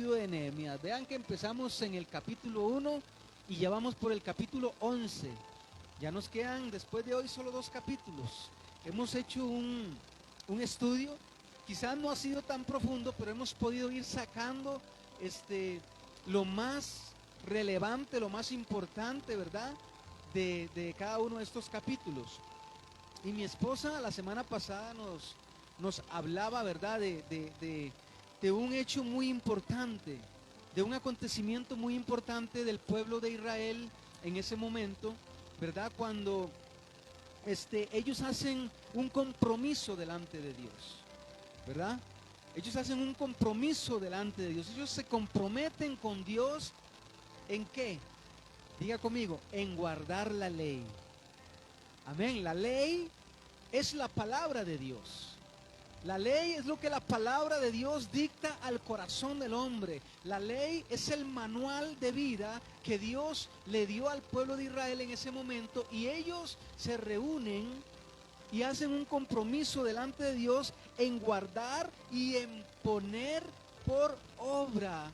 de Nehemías. Vean que empezamos en el capítulo 1 y ya vamos por el capítulo 11. Ya nos quedan después de hoy solo 2 capítulos. Hemos hecho un estudio, quizás no ha sido tan profundo, pero hemos podido ir sacando lo más relevante, lo más importante, ¿verdad? De cada uno de estos capítulos. Y mi esposa la semana pasada nos hablaba, ¿verdad? De un hecho muy importante, de un acontecimiento muy importante del pueblo de Israel en ese momento, ¿verdad? Cuando ellos hacen un compromiso delante de Dios, ¿verdad? Ellos hacen un compromiso delante de Dios. Ellos se comprometen con Dios ¿en qué? Diga conmigo, en guardar la ley. Amén. La ley es la palabra de Dios. La ley es lo que la palabra de Dios dicta al corazón del hombre. La ley es el manual de vida que Dios le dio al pueblo de Israel en ese momento, y ellos se reúnen y hacen un compromiso delante de Dios en guardar y en poner por obra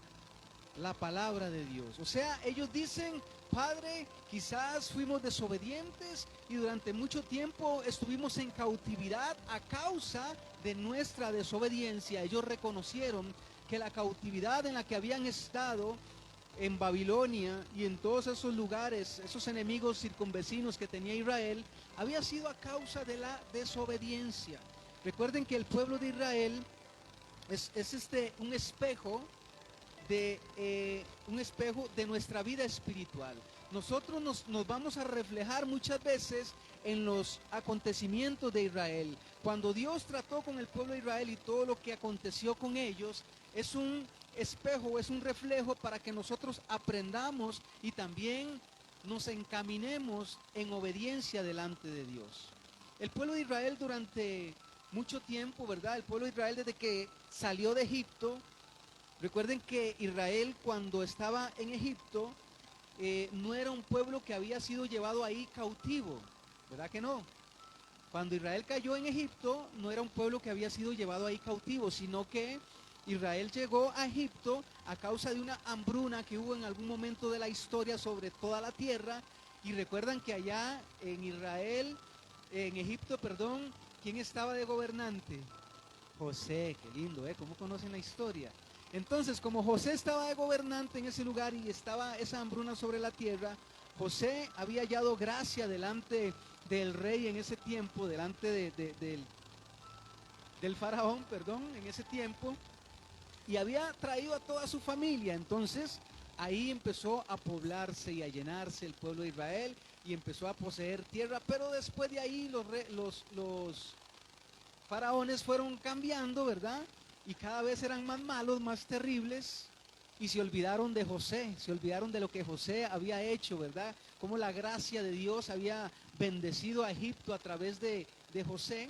la palabra de Dios. O sea, ellos dicen: Padre, quizás fuimos desobedientes y durante mucho tiempo estuvimos en cautividad a causa de nuestra desobediencia. Ellos reconocieron que la cautividad en la que habían estado en Babilonia y en todos esos lugares, esos enemigos circunvecinos que tenía Israel, había sido a causa de la desobediencia. Recuerden que el pueblo de Israel es un espejo de nuestra vida espiritual. Nosotros nos vamos a reflejar muchas veces en los acontecimientos de Israel. Cuando Dios trató con el pueblo de Israel y todo lo que aconteció con ellos, es un espejo, es un reflejo para que nosotros aprendamos y también nos encaminemos en obediencia delante de Dios. El pueblo de Israel durante mucho tiempo, ¿verdad? El pueblo de Israel desde que salió de Egipto. Recuerden que Israel, cuando estaba en Egipto, no era un pueblo que había sido llevado ahí cautivo, ¿verdad que no? Cuando Israel cayó en Egipto, no era un pueblo que había sido llevado ahí cautivo, sino que Israel llegó a Egipto a causa de una hambruna que hubo en algún momento de la historia sobre toda la tierra. Y recuerdan que allá en Israel, en Egipto, perdón, ¿quién estaba de gobernante? José. Qué lindo, ¿eh? ¿Cómo conocen la historia? Entonces, como José estaba de gobernante en ese lugar y estaba esa hambruna sobre la tierra, José había hallado gracia delante del rey en ese tiempo, delante del faraón, perdón, en ese tiempo, y había traído a toda su familia. Entonces, ahí empezó a poblarse y a llenarse el pueblo de Israel y empezó a poseer tierra, pero después de ahí los faraones fueron cambiando, ¿verdad? Y cada vez eran más malos, más terribles, y se olvidaron de José, se olvidaron de lo que José había hecho, ¿verdad? Cómo la gracia de Dios había bendecido a Egipto a través de José,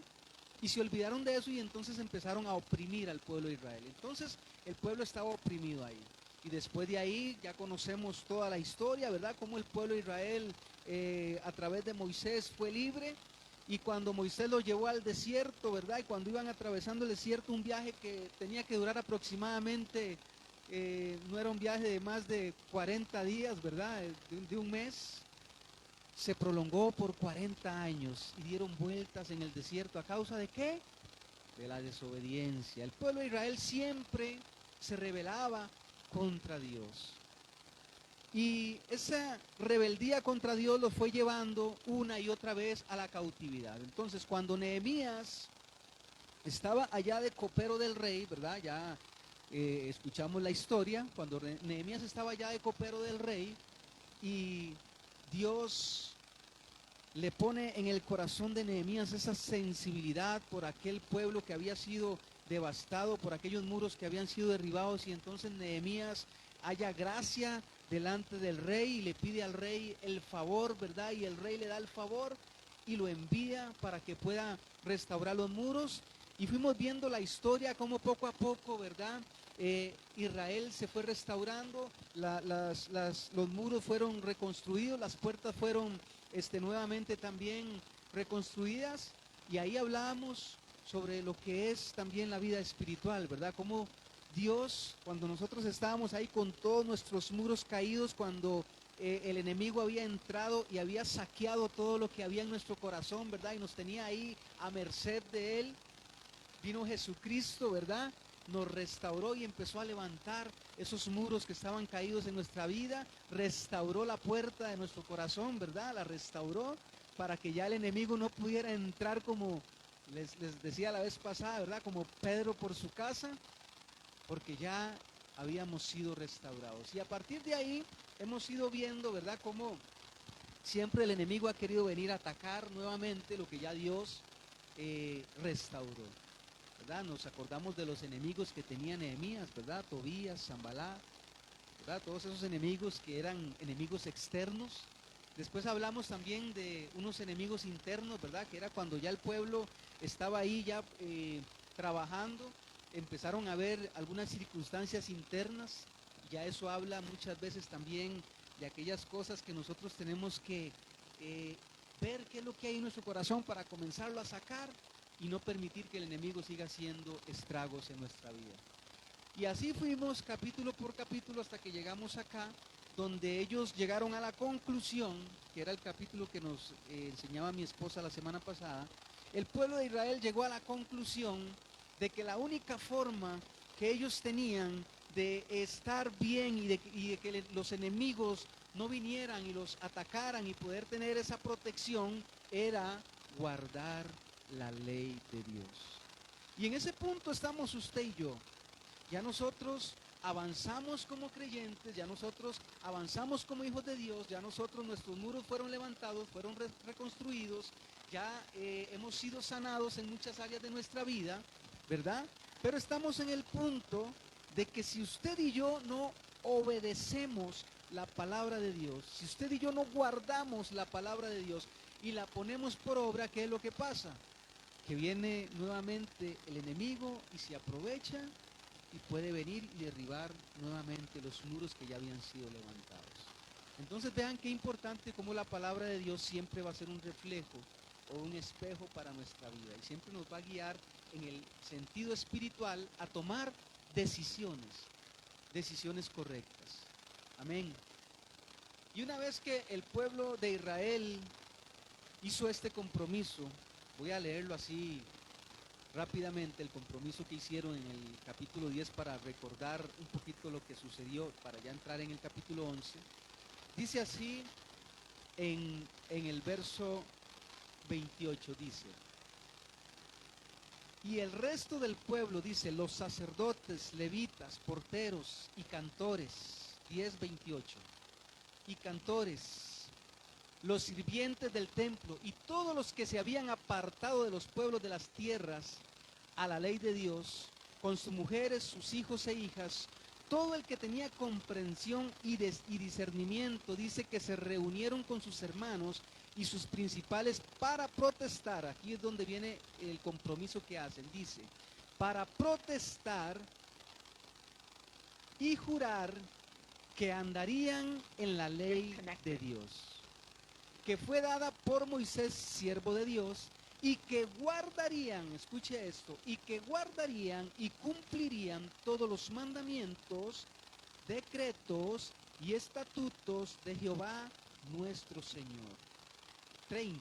y se olvidaron de eso y entonces empezaron a oprimir al pueblo de Israel. Entonces el pueblo estaba oprimido ahí. Y después de ahí ya conocemos toda la historia, ¿verdad? Cómo el pueblo de Israel a través de Moisés fue libre. Y cuando Moisés los llevó al desierto, ¿verdad? Y cuando iban atravesando el desierto, un viaje que tenía que durar aproximadamente, no era un viaje de más de 40 días, ¿verdad? De un mes, se prolongó por 40 años y dieron vueltas en el desierto. ¿A causa de qué? De la desobediencia. El pueblo de Israel siempre se rebelaba contra Dios. Y esa rebeldía contra Dios los fue llevando una y otra vez a la cautividad. Entonces, cuando Nehemías estaba allá de copero del rey, ¿verdad? Ya escuchamos la historia. Cuando Nehemías estaba allá de copero del rey y Dios le pone en el corazón de Nehemías esa sensibilidad por aquel pueblo que había sido devastado, por aquellos muros que habían sido derribados, y entonces Nehemías halla gracia delante del rey y le pide al rey el favor, ¿verdad? Y el rey le da el favor y lo envía para que pueda restaurar los muros. Y fuimos viendo la historia como poco a poco, ¿verdad? Israel se fue restaurando, los muros fueron reconstruidos, las puertas fueron nuevamente también reconstruidas, y ahí hablábamos sobre lo que es también la vida espiritual, ¿verdad? Cómo Dios, cuando nosotros estábamos ahí con todos nuestros muros caídos, cuando el enemigo había entrado y había saqueado todo lo que había en nuestro corazón, ¿verdad? Y nos tenía ahí a merced de él, vino Jesucristo, ¿verdad? Nos restauró y empezó a levantar esos muros que estaban caídos en nuestra vida, restauró la puerta de nuestro corazón, ¿verdad? La restauró para que ya el enemigo no pudiera entrar como les decía la vez pasada, ¿verdad? Como Pedro por su casa, porque ya habíamos sido restaurados. Y a partir de ahí hemos ido viendo, ¿verdad? Cómo siempre el enemigo ha querido venir a atacar nuevamente lo que ya Dios restauró, ¿verdad? Nos acordamos de los enemigos que tenía Nehemías, ¿verdad? Tobías, Sanballat, ¿verdad? Todos esos enemigos que eran enemigos externos. Después hablamos también de unos enemigos internos, ¿verdad? Que era cuando ya el pueblo estaba ahí ya trabajando, empezaron a haber algunas circunstancias internas. Ya eso habla muchas veces también de aquellas cosas que nosotros tenemos que ver qué es lo que hay en nuestro corazón para comenzarlo a sacar y no permitir que el enemigo siga haciendo estragos en nuestra vida. Y así fuimos capítulo por capítulo hasta que llegamos acá, donde ellos llegaron a la conclusión, que era el capítulo que nos enseñaba mi esposa la semana pasada. El pueblo de Israel llegó a la conclusión de que la única forma que ellos tenían de estar bien y de que los enemigos no vinieran y los atacaran y poder tener esa protección era guardar la ley de Dios. Y en ese punto estamos usted y yo. Ya nosotros avanzamos como creyentes, ya nosotros avanzamos como hijos de Dios, ya nosotros, nuestros muros fueron levantados, fueron reconstruidos, ya hemos sido sanados en muchas áreas de nuestra vida, ¿verdad? Pero estamos en el punto de que si usted y yo no obedecemos la palabra de Dios, si usted y yo no guardamos la palabra de Dios y la ponemos por obra, ¿qué es lo que pasa? Que viene nuevamente el enemigo y se aprovecha y puede venir y derribar nuevamente los muros que ya habían sido levantados. Entonces vean qué importante cómo la palabra de Dios siempre va a ser un reflejo o un espejo para nuestra vida y siempre nos va a guiar en el sentido espiritual a tomar decisiones correctas. Amén. Y una vez que el pueblo de Israel hizo este compromiso, voy a leerlo así rápidamente, el compromiso que hicieron en el capítulo 10 para recordar un poquito lo que sucedió, para ya entrar en el capítulo 11. Dice así en el verso 28, dice: y el resto del pueblo, dice, los sacerdotes, levitas, porteros y cantores, 10:28, y cantores, los sirvientes del templo y todos los que se habían apartado de los pueblos de las tierras a la ley de Dios, con sus mujeres, sus hijos e hijas, todo el que tenía comprensión y discernimiento, dice que se reunieron con sus hermanos y sus principales para protestar. Aquí es donde viene el compromiso que hacen. Dice, para protestar y jurar que andarían en la ley de Dios, que fue dada por Moisés, siervo de Dios, y que guardarían, escuche esto, y que guardarían y cumplirían todos los mandamientos, decretos y estatutos de Jehová nuestro Señor. 30.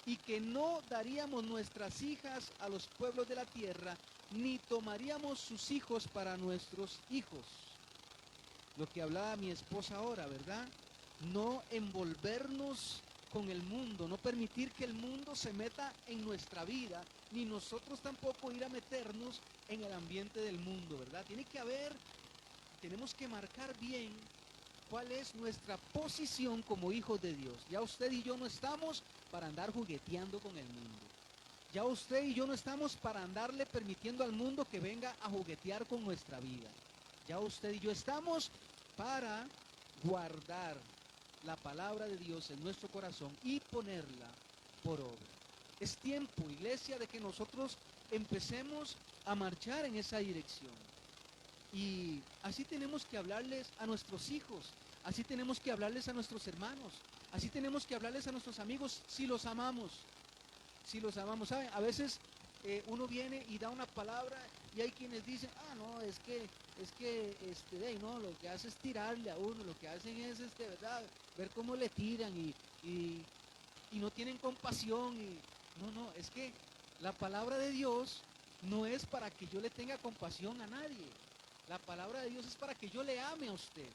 Y que no daríamos nuestras hijas a los pueblos de la tierra, ni tomaríamos sus hijos para nuestros hijos. Lo que hablaba mi esposa ahora, ¿verdad? No envolvernos con el mundo, no permitir que el mundo se meta en nuestra vida, ni nosotros tampoco ir a meternos en el ambiente del mundo, ¿verdad? Tenemos que marcar bien cuál es nuestra posición como hijos de Dios. Ya usted y yo no estamos para andar jugueteando con el mundo. Ya usted y yo no estamos para andarle permitiendo al mundo que venga a juguetear con nuestra vida. Ya usted y yo estamos para guardar la palabra de Dios en nuestro corazón y ponerla por obra. Es tiempo, iglesia, de que nosotros empecemos a marchar en esa dirección. Y así tenemos que hablarles a nuestros hijos, así tenemos que hablarles a nuestros hermanos, así tenemos que hablarles a nuestros amigos si los amamos. Si los amamos, ¿saben? A veces uno viene y da una palabra y hay quienes dicen, no, es que es que, no, lo que hace es tirarle a uno, lo que hacen es, ¿verdad? Ver cómo le tiran y no tienen compasión. No, es que la palabra de Dios no es para que yo le tenga compasión a nadie. La palabra de Dios es para que yo le ame a usted.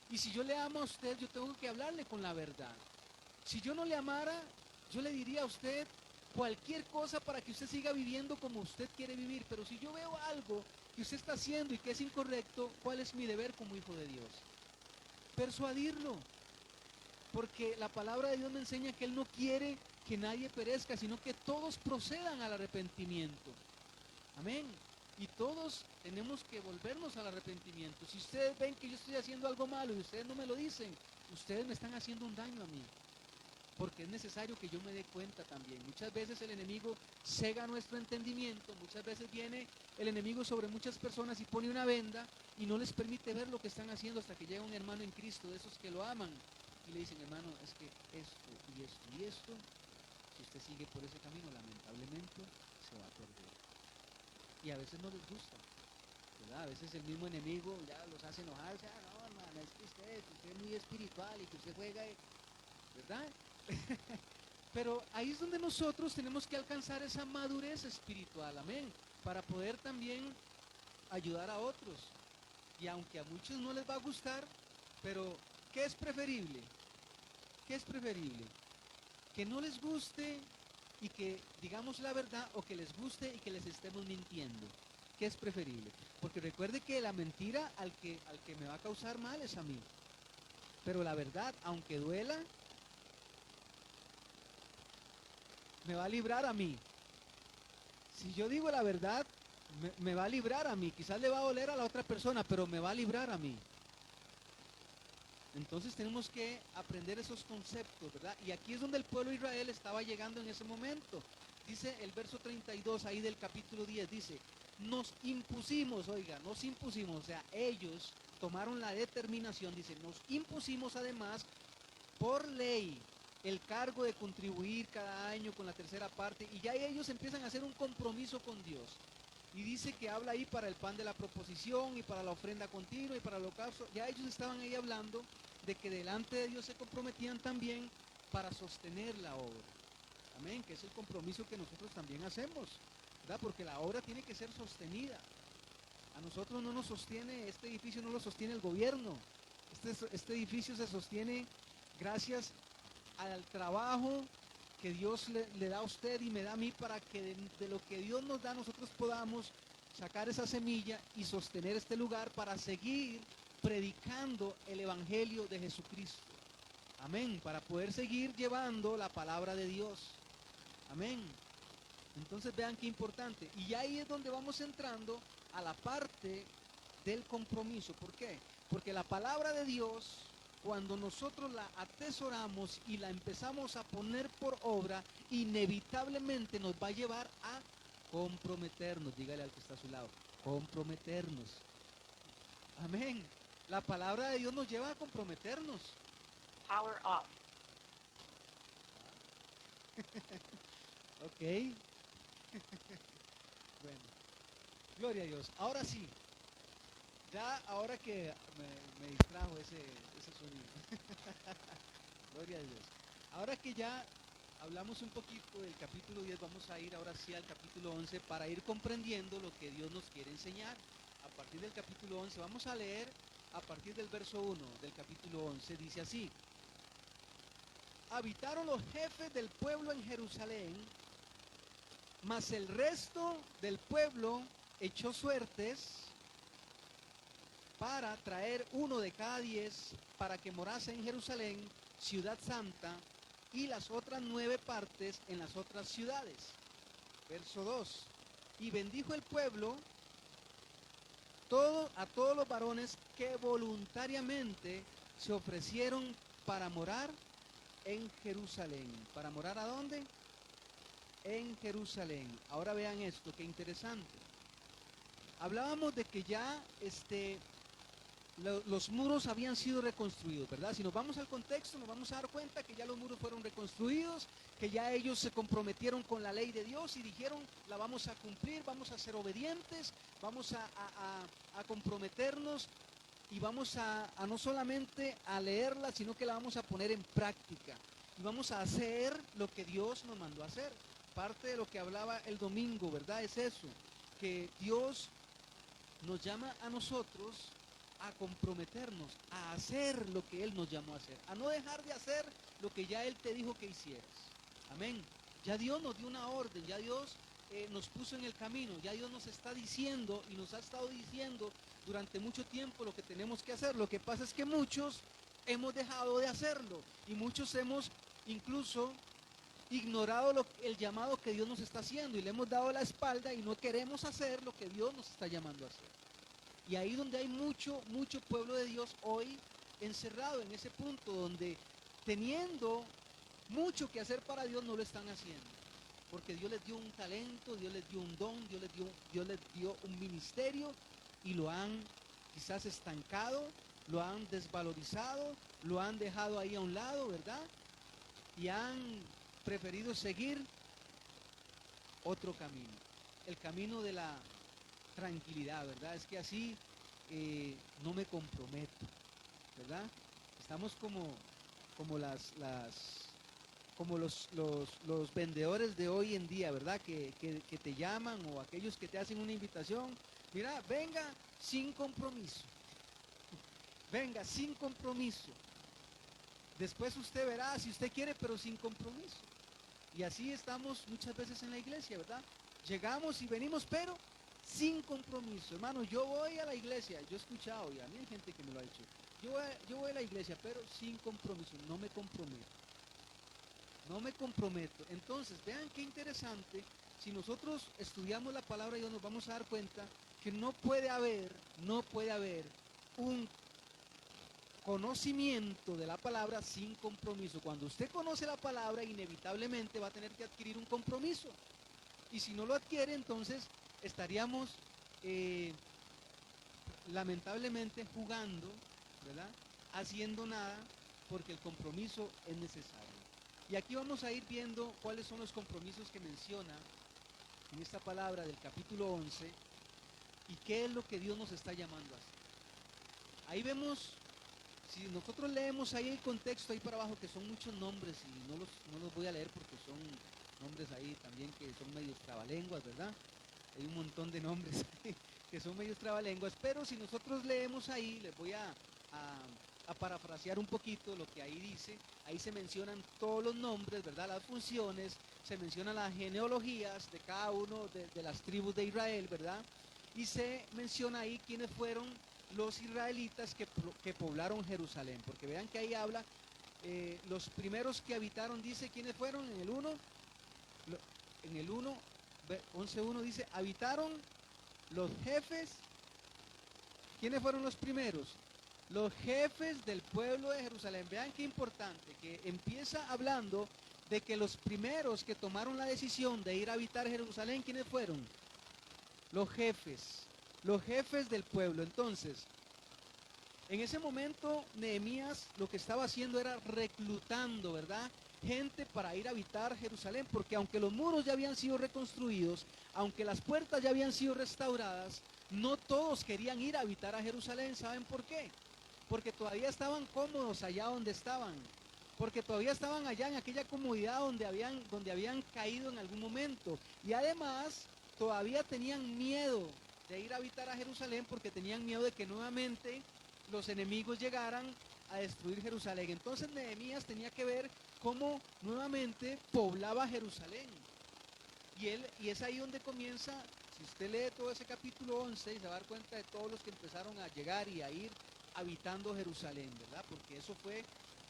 Y si yo le amo a usted, yo tengo que hablarle con la verdad. Si yo no le amara, yo le diría a usted cualquier cosa para que usted siga viviendo como usted quiere vivir. Pero si yo veo algo que usted está haciendo y que es incorrecto, ¿cuál es mi deber como hijo de Dios? Persuadirlo. Porque la palabra de Dios me enseña que Él no quiere que nadie perezca, sino que todos procedan al arrepentimiento. Amén. Y todos tenemos que volvernos al arrepentimiento. Si ustedes ven que yo estoy haciendo algo malo y ustedes no me lo dicen, ustedes me están haciendo un daño a mí. Porque es necesario que yo me dé cuenta también. Muchas veces el enemigo cega nuestro entendimiento, muchas veces viene el enemigo sobre muchas personas y pone una venda y no les permite ver lo que están haciendo hasta que llega un hermano en Cristo, de esos que lo aman, y le dicen, hermano, es que esto y esto y esto, si usted sigue por ese camino, lamentablemente se va a perder. Y a veces no les gusta, ¿verdad? A veces el mismo enemigo ya los hace enojarse, no, hermano, es que usted es muy espiritual y que usted juega, ¿verdad? Pero ahí es donde nosotros tenemos que alcanzar esa madurez espiritual, amén, para poder también ayudar a otros. Y aunque a muchos no les va a gustar, pero ¿qué es preferible? ¿Qué es preferible? Que no les guste y que digamos la verdad, o que les guste y que les estemos mintiendo. ¿Qué es preferible? Porque recuerde que la mentira al que me va a causar mal es a mí. Pero la verdad, aunque duela, me va a librar a mí. Si yo digo la verdad, me va a librar a mí. Quizás le va a doler a la otra persona, pero me va a librar a mí. Entonces tenemos que aprender esos conceptos, ¿verdad? Y aquí es donde el pueblo de Israel estaba llegando en ese momento. Dice el verso 32 ahí del capítulo 10, dice, nos impusimos, o sea, ellos tomaron la determinación, dice, nos impusimos además por ley el cargo de contribuir cada año con la tercera parte, y ya ellos empiezan a hacer un compromiso con Dios. Y dice que habla ahí para el pan de la proposición y para la ofrenda continua y para el holocausto. Ya ellos estaban ahí hablando de que delante de Dios se comprometían también para sostener la obra. Amén, que es el compromiso que nosotros también hacemos, ¿verdad? Porque la obra tiene que ser sostenida. A nosotros no nos sostiene, este edificio no lo sostiene el gobierno. Este edificio se sostiene gracias al trabajo que Dios le da a usted y me da a mí, para que de lo que Dios nos da nosotros podamos sacar esa semilla y sostener este lugar para seguir predicando el Evangelio de Jesucristo. Amén, para poder seguir llevando la palabra de Dios. Amén. Entonces vean qué importante. Y ahí es donde vamos entrando a la parte del compromiso. ¿Por qué? Porque la palabra de Dios, cuando nosotros la atesoramos y la empezamos a poner por obra, inevitablemente nos va a llevar a comprometernos. Dígale al que está a su lado, comprometernos. Amén. La palabra de Dios nos lleva a comprometernos. Power off. Ok. Bueno, gloria a Dios. Ahora sí, ya ahora que me distrajo ese sonido. Gloria a Dios. Ahora que ya hablamos un poquito del capítulo 10, vamos a ir ahora sí al capítulo 11 para ir comprendiendo lo que Dios nos quiere enseñar. A partir del capítulo 11 vamos a leer a partir del verso 1 del capítulo 11. Dice así: habitaron los jefes del pueblo en Jerusalén, mas el resto del pueblo echó suertes para traer uno de cada 10 para que morase en Jerusalén, ciudad santa, y las otras 9 partes en las otras ciudades. Verso 2. Y bendijo el pueblo a todos los varones que voluntariamente se ofrecieron para morar en Jerusalén. ¿Para morar a dónde? En Jerusalén. Ahora vean esto, qué interesante. Hablábamos de que ya los muros habían sido reconstruidos, ¿verdad? Si nos vamos al contexto, nos vamos a dar cuenta que ya los muros fueron reconstruidos, que ya ellos se comprometieron con la ley de Dios y dijeron, la vamos a cumplir, vamos a ser obedientes, vamos a comprometernos y vamos a no solamente a leerla, sino que la vamos a poner en práctica. Y vamos a hacer lo que Dios nos mandó a hacer. Parte de lo que hablaba el domingo, ¿verdad? Es eso, que Dios nos llama a nosotros a comprometernos, a hacer lo que Él nos llamó a hacer, a no dejar de hacer lo que ya Él te dijo que hicieras. Amén. Ya Dios nos dio una orden, ya Dios nos puso en el camino, ya Dios nos está diciendo y nos ha estado diciendo durante mucho tiempo lo que tenemos que hacer. Lo que pasa es que muchos hemos dejado de hacerlo y muchos hemos incluso ignorado el llamado que Dios nos está haciendo y le hemos dado la espalda y no queremos hacer lo que Dios nos está llamando a hacer. Y ahí donde hay mucho pueblo de Dios hoy encerrado en ese punto donde teniendo mucho que hacer para Dios no lo están haciendo. Porque Dios les dio un talento, Dios les dio un don, Dios les dio un ministerio y lo han quizás estancado, lo han desvalorizado, lo han dejado ahí a un lado, ¿verdad? Y han preferido seguir otro camino, el camino de la tranquilidad, ¿verdad? Es que así no me comprometo, ¿verdad? Estamos como los vendedores de hoy en día, ¿verdad? Que te llaman o aquellos que te hacen una invitación. Mira, venga sin compromiso. Venga sin compromiso. Después usted verá si usted quiere, pero sin compromiso. Y así estamos muchas veces en la iglesia, ¿verdad? Llegamos y venimos, pero sin compromiso. Hermano, yo voy a la iglesia, yo he escuchado y a mí hay gente que me lo ha dicho. Yo voy a la iglesia, pero sin compromiso, no me comprometo. No me comprometo. Entonces, vean qué interesante. Si nosotros estudiamos la palabra de Dios, nos vamos a dar cuenta que no puede haber un conocimiento de la palabra sin compromiso. Cuando usted conoce la palabra, inevitablemente va a tener que adquirir un compromiso. Y si no lo adquiere, entonces estaríamos lamentablemente jugando, ¿verdad? Haciendo nada, porque el compromiso es necesario. Y aquí vamos a ir viendo cuáles son los compromisos que menciona en esta palabra del capítulo 11 y qué es lo que Dios nos está llamando a hacer. Ahí vemos, si nosotros leemos ahí el contexto ahí para abajo, que son muchos nombres y no los voy a leer porque son nombres ahí también que son medios trabalenguas, ¿verdad? Hay un montón de nombres que son medios trabalenguas, pero si nosotros leemos ahí, les voy a parafrasear un poquito lo que ahí dice. Ahí se mencionan todos los nombres, ¿verdad? Las funciones, se mencionan las genealogías de cada uno de las tribus de Israel, ¿verdad? Y se menciona ahí quiénes fueron los israelitas que poblaron Jerusalén, porque vean que ahí habla, los primeros que habitaron, dice quiénes fueron en el 1, en el 1, 11.1 dice, habitaron los jefes. ¿Quiénes fueron los primeros? Los jefes del pueblo de Jerusalén. Vean qué importante, que empieza hablando de que los primeros que tomaron la decisión de ir a habitar Jerusalén, ¿quiénes fueron? Los jefes del pueblo. Entonces, en ese momento Nehemías lo que estaba haciendo era reclutando, ¿verdad?, gente para ir a habitar Jerusalén, porque aunque los muros ya habían sido reconstruidos, aunque las puertas ya habían sido restauradas, no todos querían ir a habitar a Jerusalén. ¿Saben por qué? Porque todavía estaban cómodos allá donde estaban, porque todavía estaban allá en aquella comodidad donde habían caído en algún momento, y además todavía tenían miedo de ir a habitar a Jerusalén, porque tenían miedo de que nuevamente los enemigos llegaran a destruir Jerusalén. Entonces Nehemías tenía que ver cómo nuevamente poblaba Jerusalén. Y es ahí donde comienza, si usted lee todo ese capítulo 11, y se va a dar cuenta de todos los que empezaron a llegar y a ir habitando Jerusalén, ¿verdad? Porque eso fue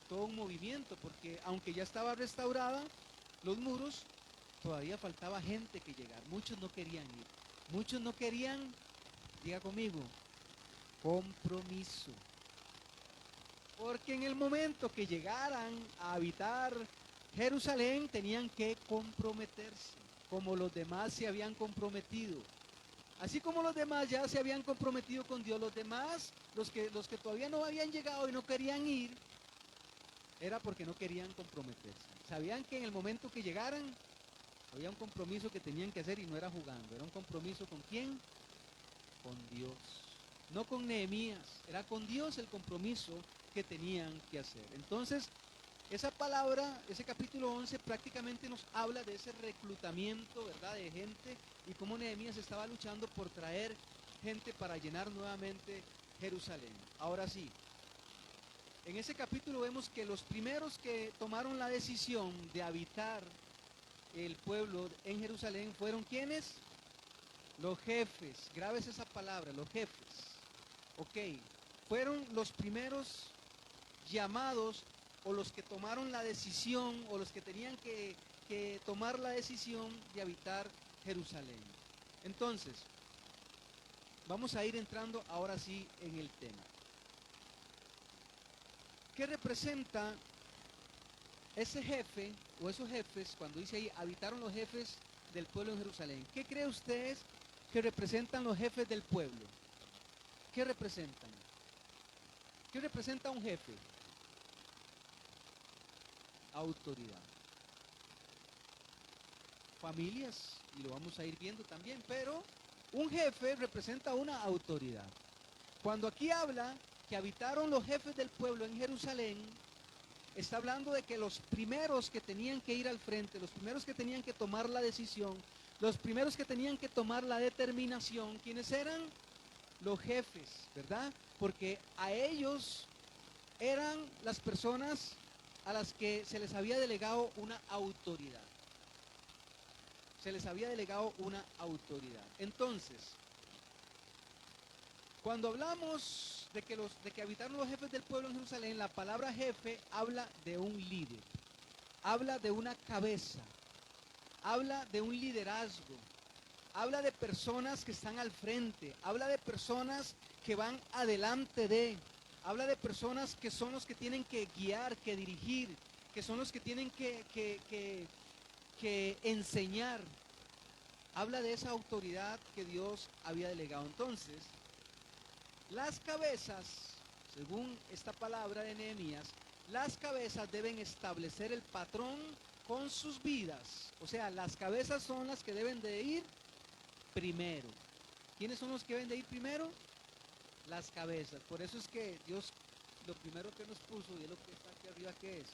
todo un movimiento, porque aunque ya estaba restaurada los muros, todavía faltaba gente que llegar. Muchos no querían ir. Muchos no querían, diga conmigo, compromiso. Porque en el momento que llegaran a habitar Jerusalén, tenían que comprometerse, como los demás se habían comprometido. Así como los demás ya se habían comprometido con Dios, los demás, los que todavía no habían llegado y no querían ir, era porque no querían comprometerse. Sabían que en el momento que llegaran, había un compromiso que tenían que hacer y no era jugando. Era un compromiso ¿con quién? Con Dios. No con Nehemías, era con Dios el compromiso que tenían que hacer. Entonces, esa palabra, ese capítulo 11 prácticamente nos habla de ese reclutamiento, ¿verdad?, de gente y cómo Nehemías estaba luchando por traer gente para llenar nuevamente Jerusalén. Ahora sí, en ese capítulo vemos que los primeros que tomaron la decisión de habitar el pueblo en Jerusalén fueron ¿quiénes? Los jefes. Grabes esa palabra, los jefes. Ok, fueron los primeros llamados o los que tomaron la decisión o los que tenían que tomar la decisión de habitar Jerusalén. Entonces, vamos a ir entrando ahora sí en el tema. ¿Qué representa ese jefe o esos jefes cuando dice ahí habitaron los jefes del pueblo en Jerusalén? ¿Qué cree ustedes que representan los jefes del pueblo? ¿Qué representan? ¿Qué representa un jefe? Autoridad. Familias, y lo vamos a ir viendo también, pero un jefe representa una autoridad. Cuando aquí habla que habitaron los jefes del pueblo en Jerusalén, está hablando de que los primeros que tenían que ir al frente, los primeros que tenían que tomar la decisión, los primeros que tenían que tomar la determinación, ¿quiénes eran? Los jefes, ¿verdad? Porque a ellos eran las personas a las que se les había delegado una autoridad. Se les había delegado una autoridad. Entonces, cuando hablamos de que habitaron los jefes del pueblo en Jerusalén, la palabra jefe habla de un líder, habla de una cabeza, habla de un liderazgo, habla de personas que están al frente, habla de personas que van adelante habla de personas que son los que tienen que guiar, que dirigir, que son los que tienen que enseñar. Habla de esa autoridad que Dios había delegado. Entonces, las cabezas, según esta palabra de Nehemías, las cabezas deben establecer el patrón con sus vidas. O sea, las cabezas son las que deben de ir primero. ¿Quiénes son los que deben de ir primero? Las cabezas. Por eso es que Dios lo primero que nos puso, y es lo que está aquí arriba, ¿qué es?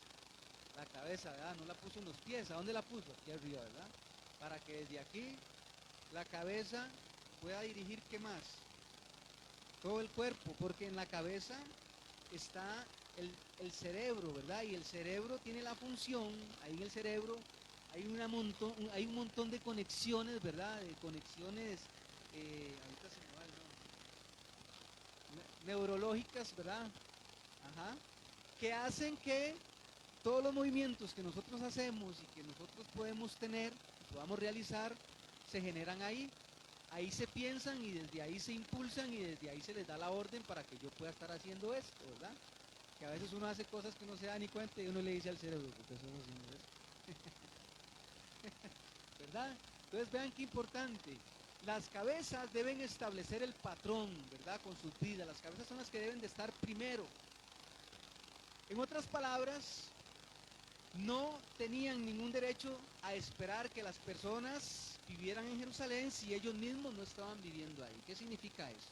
La cabeza, ¿verdad? No la puso en los pies. ¿A dónde la puso? Aquí arriba, ¿verdad? Para que desde aquí la cabeza pueda dirigir, ¿qué más? Todo el cuerpo, porque en la cabeza está el cerebro, ¿verdad? Y el cerebro tiene la función, ahí en el cerebro hay hay un montón de conexiones, ¿verdad? De conexiones, ahorita se me va el nombre, neurológicas, ¿verdad? Ajá, que hacen que todos los movimientos que nosotros hacemos y que nosotros podemos tener, podamos realizar, se generan ahí. Ahí se piensan y desde ahí se impulsan y desde ahí se les da la orden para que yo pueda estar haciendo esto, ¿verdad? Que a veces uno hace cosas que no se da ni cuenta y uno le dice al cerebro, ¿por qué estás haciendo esto? ¿Verdad? Entonces vean qué importante. Las cabezas deben establecer el patrón, ¿verdad? Con sus vidas. Las cabezas son las que deben de estar primero. En otras palabras, no tenían ningún derecho a esperar que las personas vivieran en Jerusalén si ellos mismos no estaban viviendo ahí. ¿Qué significa eso?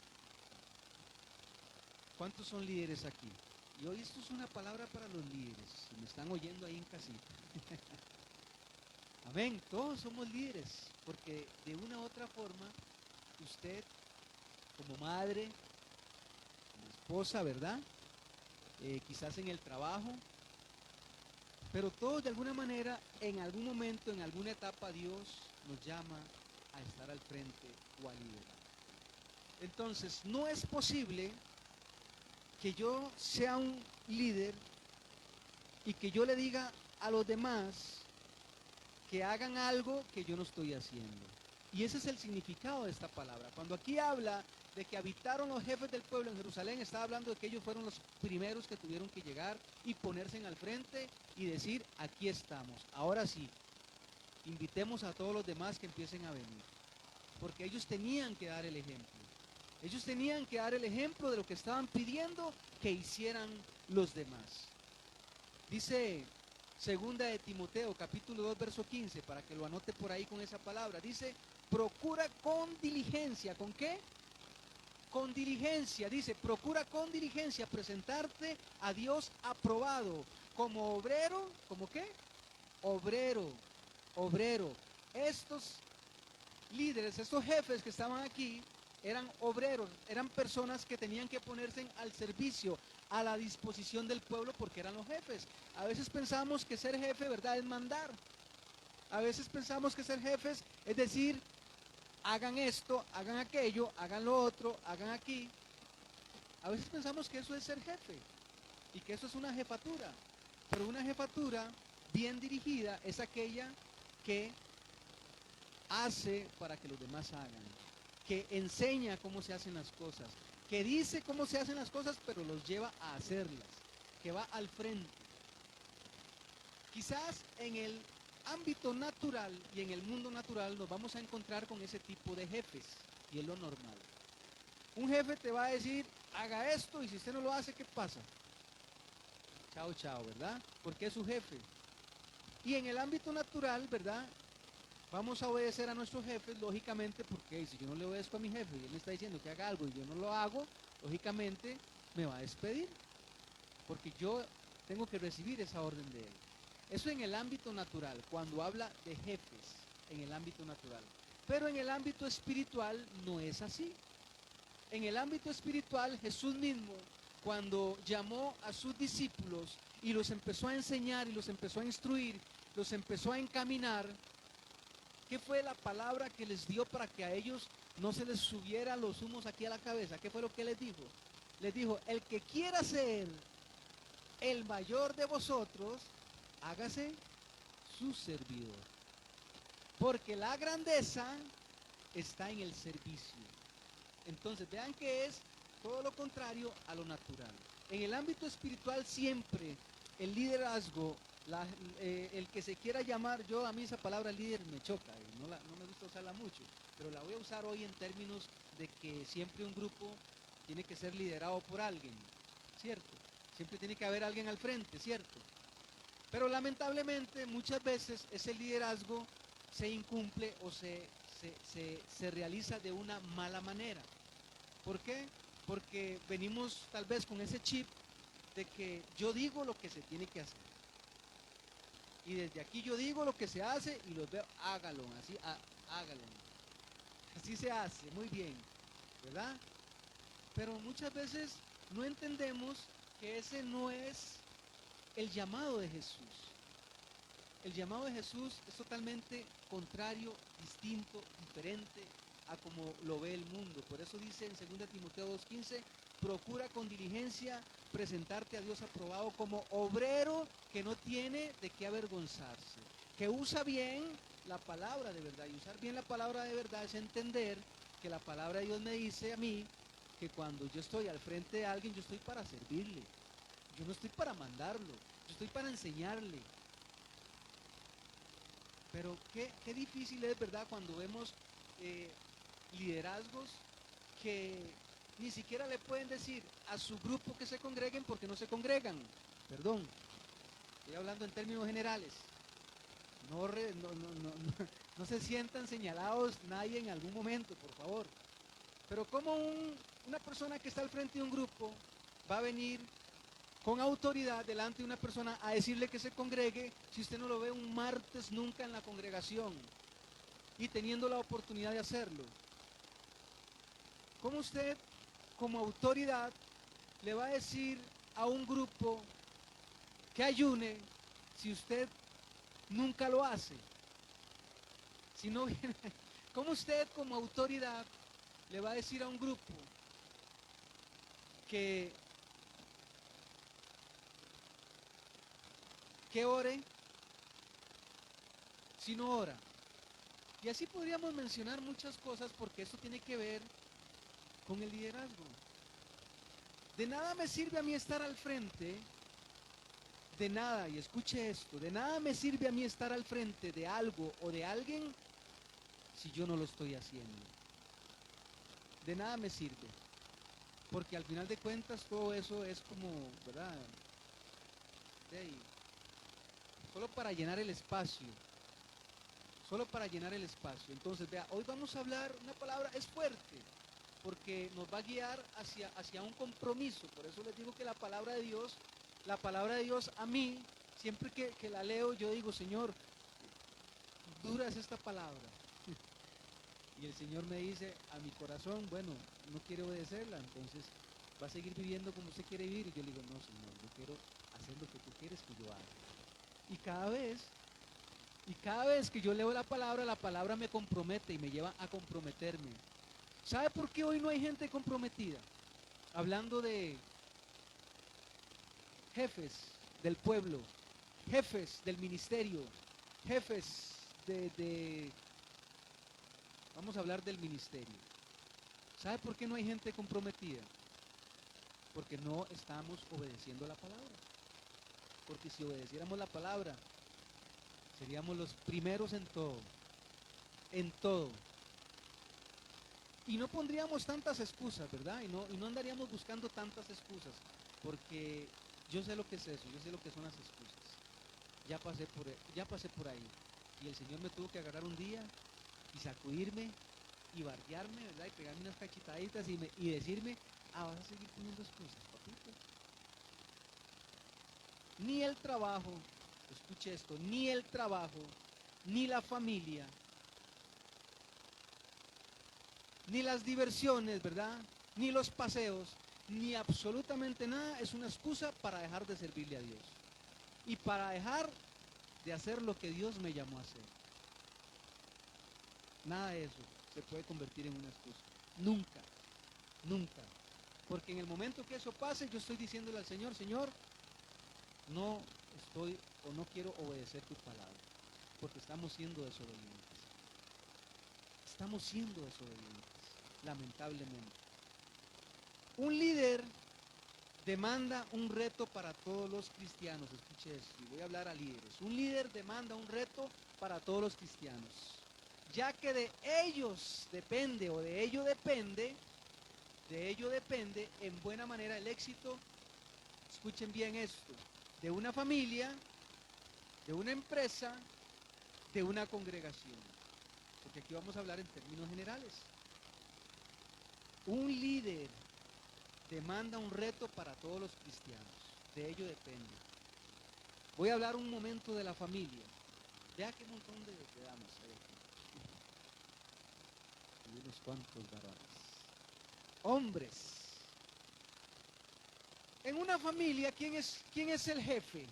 ¿Cuántos son líderes aquí? Y hoy esto es una palabra para los líderes, si me están oyendo ahí en casita. Amén, todos somos líderes, porque de una u otra forma, usted como madre, como esposa, ¿verdad? Quizás en el trabajo, pero todos de alguna manera, en algún momento, en alguna etapa, Dios nos llama a estar al frente o a liderar. Entonces, no es posible que yo sea un líder y que yo le diga a los demás que hagan algo que yo no estoy haciendo. Y ese es el significado de esta palabra. Cuando aquí habla de que habitaron los jefes del pueblo en Jerusalén, está hablando de que ellos fueron los primeros que tuvieron que llegar y ponerse al frente y decir, aquí estamos. Ahora sí, invitemos a todos los demás que empiecen a venir. porque ellos tenían que dar el ejemplo. Ellos tenían que dar el ejemplo de lo que estaban pidiendo que hicieran los demás. Dice segunda de Timoteo, capítulo 2, verso 15, para que lo anote por ahí con esa palabra. Dice, procura con diligencia. ¿Con qué? Con diligencia. Dice, procura con diligencia presentarte a Dios aprobado, como obrero. ¿Cómo qué? Obrero. Estos líderes, estos jefes que estaban aquí, eran obreros, eran personas que tenían que ponerse al servicio, a la disposición del pueblo, porque eran los jefes. A veces pensamos que ser jefe, ¿verdad?, es mandar. A veces pensamos que ser jefes es decir, hagan esto, hagan aquello, hagan lo otro, hagan aquí. A veces pensamos que eso es ser jefe y que eso es una jefatura. Pero una jefatura bien dirigida es aquella que hace para que los demás hagan, que enseña cómo se hacen las cosas, que dice cómo se hacen las cosas, pero los lleva a hacerlas, que va al frente. Quizás en el ámbito natural y en el mundo natural nos vamos a encontrar con ese tipo de jefes, y es lo normal. Un jefe te va a decir, haga esto, y si usted no lo hace, ¿qué pasa? Chao, chao, ¿verdad? Porque es su jefe. Y en el ámbito natural, ¿verdad?, vamos a obedecer a nuestros jefes, lógicamente, porque si yo no le obedezco a mi jefe y él me está diciendo que haga algo y yo no lo hago, lógicamente me va a despedir, porque yo tengo que recibir esa orden de él. Eso en el ámbito natural, cuando habla de jefes, en el ámbito natural. Pero en el ámbito espiritual no es así. En el ámbito espiritual, Jesús mismo, cuando llamó a sus discípulos y los empezó a enseñar y los empezó a instruir, los empezó a encaminar, ¿qué fue la palabra que les dio para que a ellos no se les subiera los humos aquí a la cabeza? ¿Qué fue lo que les dijo? Les dijo, el que quiera ser el mayor de vosotros, hágase su servidor. Porque la grandeza está en el servicio. Entonces vean que es todo lo contrario a lo natural. En el ámbito espiritual siempre el liderazgo, el que se quiera llamar, a mí esa palabra líder me choca, no me gusta usarla mucho, pero la voy a usar hoy en términos de que siempre un grupo tiene que ser liderado por alguien, ¿cierto? Siempre tiene que haber alguien al frente, ¿cierto? Pero lamentablemente muchas veces ese liderazgo se incumple o se realiza de una mala manera. ¿Por qué? Porque venimos tal vez con ese chip de que yo digo lo que se tiene que hacer. Y desde aquí yo digo lo que se hace y los veo, hágalo, así, hágalo. Así se hace, muy bien, ¿verdad? Pero muchas veces no entendemos que ese no es el llamado de Jesús. El llamado de Jesús es totalmente contrario, distinto, diferente a como lo ve el mundo. Por eso dice en 2 Timoteo 2:15, procura con diligencia presentarte a Dios aprobado como obrero que no tiene de qué avergonzarse, que usa bien la palabra de verdad. Y usar bien la palabra de verdad es entender que la palabra de Dios me dice a mí que cuando yo estoy al frente de alguien, yo estoy para servirle. Yo no estoy para mandarlo, yo estoy para enseñarle. Pero qué difícil es, ¿verdad?, cuando vemos liderazgos que ni siquiera le pueden decir a su grupo que se congreguen porque no se congregan. Perdón, estoy hablando en términos generales. No se sientan señalados nadie en algún momento, por favor. Pero ¿cómo una persona que está al frente de un grupo va a venir con autoridad delante de una persona a decirle que se congregue si usted no lo ve un martes nunca en la congregación y teniendo la oportunidad de hacerlo? ¿Cómo usted, como autoridad, le va a decir a un grupo que ayune si usted nunca lo hace? Si no viene, ¿cómo usted, como autoridad, le va a decir a un grupo que ore si no ora? Y así podríamos mencionar muchas cosas porque eso tiene que ver con el liderazgo. De nada me sirve a mí estar al frente, de nada, y escuche esto, de nada me sirve a mí estar al frente de algo o de alguien si yo no lo estoy haciendo? De nada me sirve, porque al final de cuentas todo eso es como, ¿verdad? Hey, solo para llenar el espacio, solo para llenar el espacio. Entonces, vea, hoy vamos a hablar, una palabra es fuerte, porque nos va a guiar hacia un compromiso. Por eso les digo que la palabra de Dios a mí, siempre que la leo, yo digo, Señor, dura es esta palabra. Y el Señor me dice a mi corazón, bueno, no quiere obedecerla, entonces va a seguir viviendo como usted quiere vivir. Y yo le digo, no, Señor, yo quiero hacer lo que tú quieres que yo haga. Y cada vez que yo leo la palabra me compromete y me lleva a comprometerme. ¿Sabe por qué hoy no hay gente comprometida? Hablando de jefes del pueblo, jefes del ministerio, jefes vamos a hablar del ministerio. ¿Sabe por qué no hay gente comprometida? Porque no estamos obedeciendo la palabra. Porque si obedeciéramos la palabra, seríamos los primeros en todo. En todo. Y no pondríamos tantas excusas, ¿verdad? Y no andaríamos buscando tantas excusas. Porque yo sé lo que es eso, yo sé lo que son las excusas. Ya pasé por ahí. Y el Señor me tuvo que agarrar un día y sacudirme y bardearme, ¿verdad? Y pegarme unas cachetaditas y decirme, vas a seguir poniendo excusas, papito. Ni el trabajo, escuche esto, ni el trabajo, ni la familia, ni las diversiones, ¿verdad? Ni los paseos, ni absolutamente nada es una excusa para dejar de servirle a Dios. Y para dejar de hacer lo que Dios me llamó a hacer. Nada de eso se puede convertir en una excusa. Nunca, nunca. Porque en el momento que eso pase, yo estoy diciéndole al Señor, Señor, no estoy o no quiero obedecer tu palabra. Porque estamos siendo desobedientes. Estamos siendo desobedientes, lamentablemente. Un líder demanda un reto para todos los cristianos. Escuche esto, y voy a hablar a líderes. Un líder demanda un reto para todos los cristianos, ya que de ellos depende, o de ello depende en buena manera el éxito, escuchen bien esto, de una familia, de una empresa, de una congregación. Porque aquí vamos a hablar en términos generales. Un líder demanda un reto para todos los cristianos. De ello depende. Voy a hablar un momento de la familia. Vea qué montón de damas hay aquí. Y unos cuantos varones. Hombres. En una familia, ¿quién es el jefe?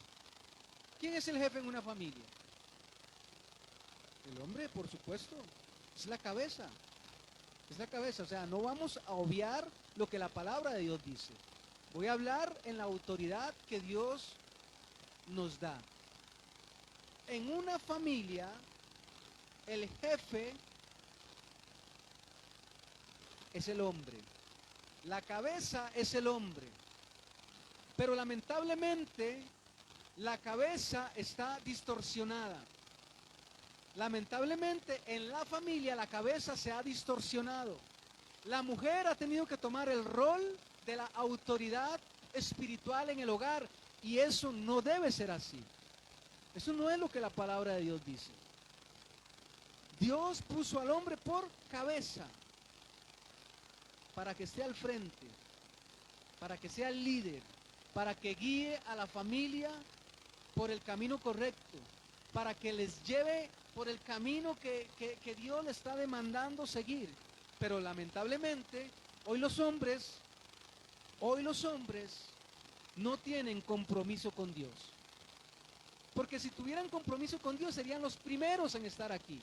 ¿Quién es el jefe en una familia? El hombre, por supuesto. Es la cabeza. Es la cabeza. O sea, no vamos a obviar lo que la palabra de Dios dice. Voy a hablar en la autoridad que Dios nos da. En una familia, el jefe es el hombre. La cabeza es el hombre. Pero lamentablemente, la cabeza está distorsionada. Lamentablemente, en la familia la cabeza se ha distorsionado. La mujer ha tenido que tomar el rol de la autoridad espiritual en el hogar. Y eso no debe ser así. Eso no es lo que la palabra de Dios dice. Dios puso al hombre por cabeza, para que esté al frente, para que sea el líder, para que guíe a la familia por el camino correcto, para que les lleve por el camino que Dios le está demandando seguir. Pero lamentablemente, hoy los hombres no tienen compromiso con Dios. Porque si tuvieran compromiso con Dios, serían los primeros en estar aquí.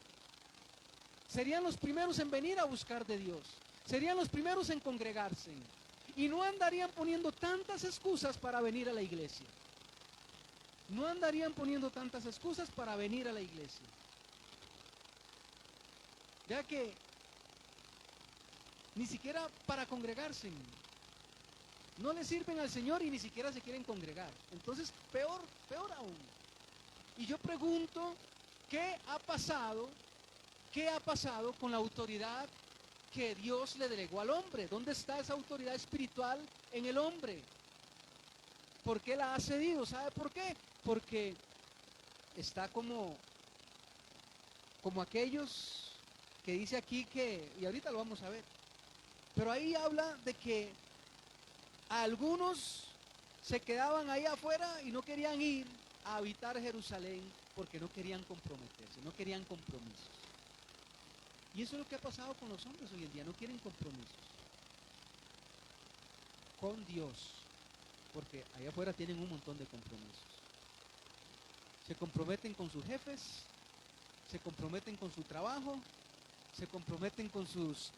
Serían los primeros en venir a buscar de Dios. Serían los primeros en congregarse. Y no andarían poniendo tantas excusas para venir a la iglesia. No andarían poniendo tantas excusas para venir a la iglesia. Ya que ni siquiera para congregarse no le sirven al Señor y ni siquiera se quieren congregar. Entonces, peor aún. Y yo pregunto, ¿qué ha pasado ¿qué ha pasado con la autoridad que Dios le delegó al hombre? ¿Dónde está esa autoridad espiritual en el hombre? ¿Por qué la ha cedido? ¿Sabe por qué? Porque está como aquellos que dice aquí que, y ahorita lo vamos a ver, pero ahí habla de que algunos se quedaban ahí afuera y no querían ir a habitar Jerusalén porque no querían comprometerse, no querían compromisos. Y eso es lo que ha pasado con los hombres hoy en día, no quieren compromisos con Dios, porque allá afuera tienen un montón de compromisos. Se comprometen con sus jefes, se comprometen con su trabajo, se comprometen con sus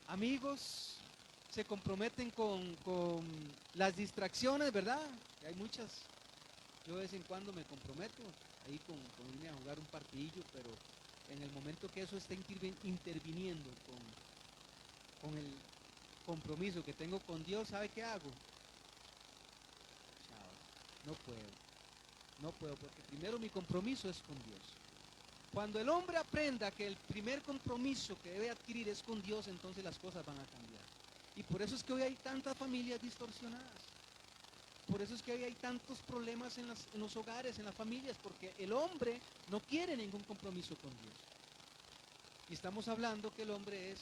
amigos, se comprometen con las distracciones, ¿verdad? Y hay muchas. Yo de vez en cuando me comprometo ahí con irme a jugar un partidillo, pero en el momento que eso está interviniendo con el compromiso que tengo con Dios, ¿sabe qué hago? Chao, no puedo, porque primero mi compromiso es con Dios. Cuando el hombre aprenda que el primer compromiso que debe adquirir es con Dios, entonces las cosas van a cambiar. Y por eso es que hoy hay tantas familias distorsionadas. Por eso es que hoy hay tantos problemas en los hogares, en las familias, porque el hombre no quiere ningún compromiso con Dios. Y estamos hablando que el hombre es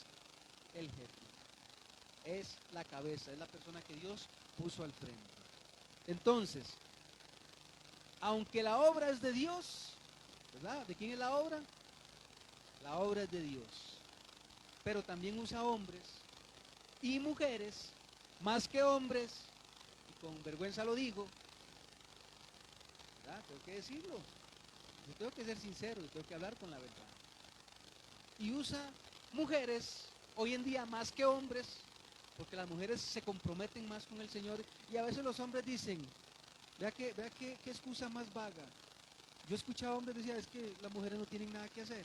el jefe, es la cabeza, es la persona que Dios puso al frente. Entonces, aunque la obra es de Dios, ¿verdad? ¿De quién es la obra? La obra es de Dios. Pero también usa hombres y mujeres, más que hombres, y con vergüenza lo digo, ¿verdad? Tengo que decirlo. Yo tengo que ser sincero, yo tengo que hablar con la verdad. Y usa mujeres, hoy en día más que hombres, porque las mujeres se comprometen más con el Señor, y a veces los hombres dicen, vea qué excusa más vaga. Yo escuchaba hombres decir, es que las mujeres no tienen nada que hacer.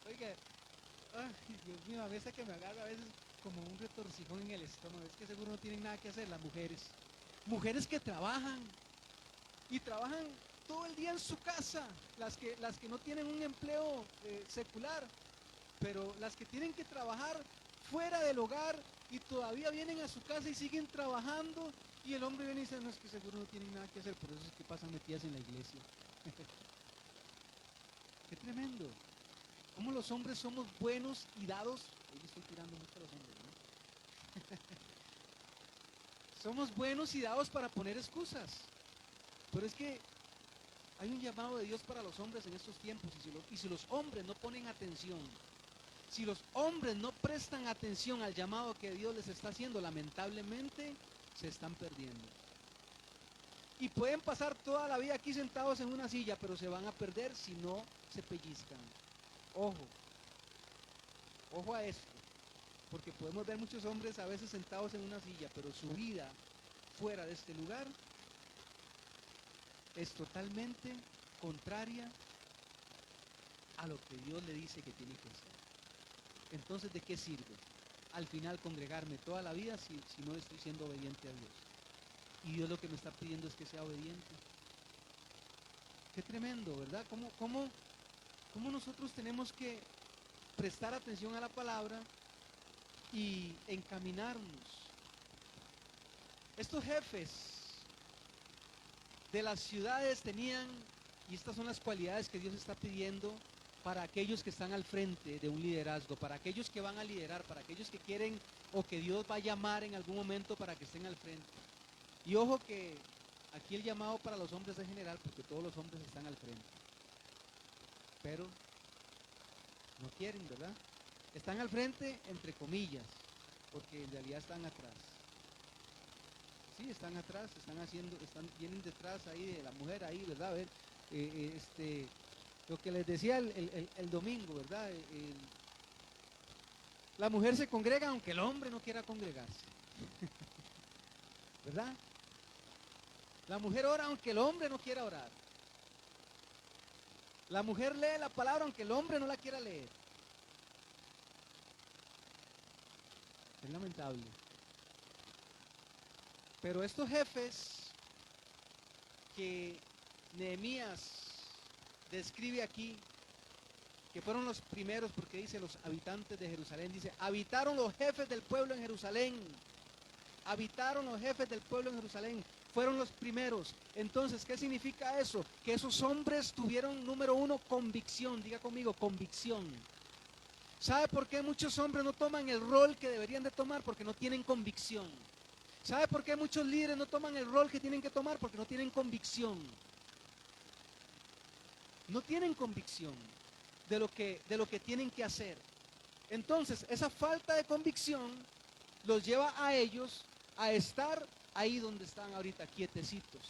Oiga, ay, Dios mío, a veces que me agarra a veces como un retorcijón en el estómago, es que seguro no tienen nada que hacer las mujeres. Mujeres que trabajan, y trabajan todo el día en su casa, las que no tienen un empleo secular, pero las que tienen que trabajar fuera del hogar y todavía vienen a su casa y siguen trabajando, y el hombre viene y dice, no, es que seguro no tienen nada que hacer, por eso es que pasan metidas en la iglesia. Qué tremendo. Cómo los hombres somos buenos y dados, hoy le estoy tirando mucho a los hombres, ¿no? Somos buenos y dados para poner excusas, pero es que hay un llamado de Dios para los hombres en estos tiempos, y si los hombres no ponen atención, si los hombres no prestan atención al llamado que Dios les está haciendo, lamentablemente se están perdiendo. Y pueden pasar toda la vida aquí sentados en una silla, pero se van a perder si no se pellizcan. Ojo, ojo a esto, porque podemos ver muchos hombres a veces sentados en una silla, pero su vida fuera de este lugar es totalmente contraria a lo que Dios le dice que tiene que hacer. Entonces, ¿de qué sirve al final congregarme toda la vida si no estoy siendo obediente a Dios? Y Dios lo que me está pidiendo es que sea obediente. Qué tremendo, ¿verdad? ¿Cómo nosotros tenemos que prestar atención a la palabra y encaminarnos? Estos jefes de las ciudades tenían, y estas son las cualidades que Dios está pidiendo para aquellos que están al frente de un liderazgo, para aquellos que van a liderar, para aquellos que quieren o que Dios va a llamar en algún momento para que estén al frente. Y ojo que aquí el llamado para los hombres es general, porque todos los hombres están al frente, pero no quieren, ¿verdad? Están al frente entre comillas, porque en realidad están atrás. Sí, están atrás, vienen detrás ahí de la mujer ahí, ¿verdad? A ver, lo que les decía el domingo, ¿verdad? La mujer se congrega aunque el hombre no quiera congregarse, ¿verdad? La mujer ora aunque el hombre no quiera orar. La mujer lee la palabra aunque el hombre no la quiera leer. Es lamentable. Pero estos jefes que Nehemías describe aquí que fueron los primeros, porque dice los habitantes de Jerusalén, dice, habitaron los jefes del pueblo en Jerusalén, habitaron los jefes del pueblo en Jerusalén, fueron los primeros. Entonces, ¿qué significa eso? Que esos hombres tuvieron, número uno, convicción, diga conmigo, convicción. ¿Sabe por qué muchos hombres no toman el rol que deberían de tomar? Porque no tienen convicción. ¿Sabe por qué muchos líderes no toman el rol que tienen que tomar? Porque no tienen convicción. No tienen convicción de lo que tienen que hacer. Entonces, esa falta de convicción los lleva a ellos a estar ahí donde están ahorita, quietecitos.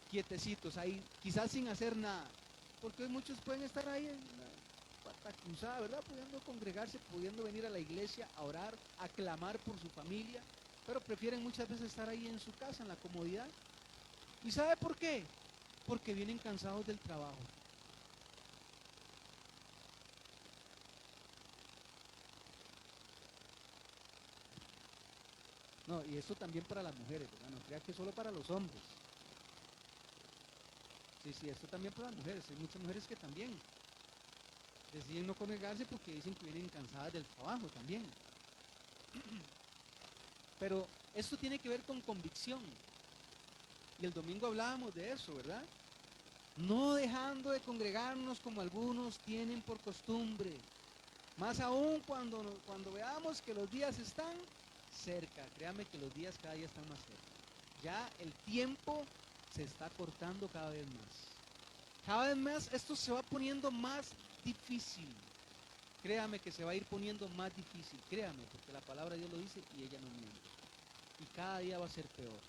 Quietecitos, ahí, quizás sin hacer nada. Porque hoy muchos pueden estar ahí en la pata cruzada, ¿verdad? Pudiendo congregarse, pudiendo venir a la iglesia a orar, a clamar por su familia, pero prefieren muchas veces estar ahí en su casa, en la comodidad. ¿Y sabe por qué? Porque vienen cansados del trabajo. No, y esto también para las mujeres, ¿verdad? No crea que solo para los hombres. Sí, sí, esto también para las mujeres. Hay muchas mujeres que también deciden no congregarse porque dicen que vienen cansadas del trabajo también. Pero esto tiene que ver con convicción. Y el domingo hablábamos de eso, ¿verdad? No dejando de congregarnos como algunos tienen por costumbre. Más aún cuando veamos que los días están cerca. Créame que los días cada día están más cerca. Ya el tiempo se está cortando cada vez más. Cada vez más esto se va poniendo más difícil. Créame que se va a ir poniendo más difícil. Créame, porque la palabra de Dios lo dice y ella no miente. Y cada día va a ser peor.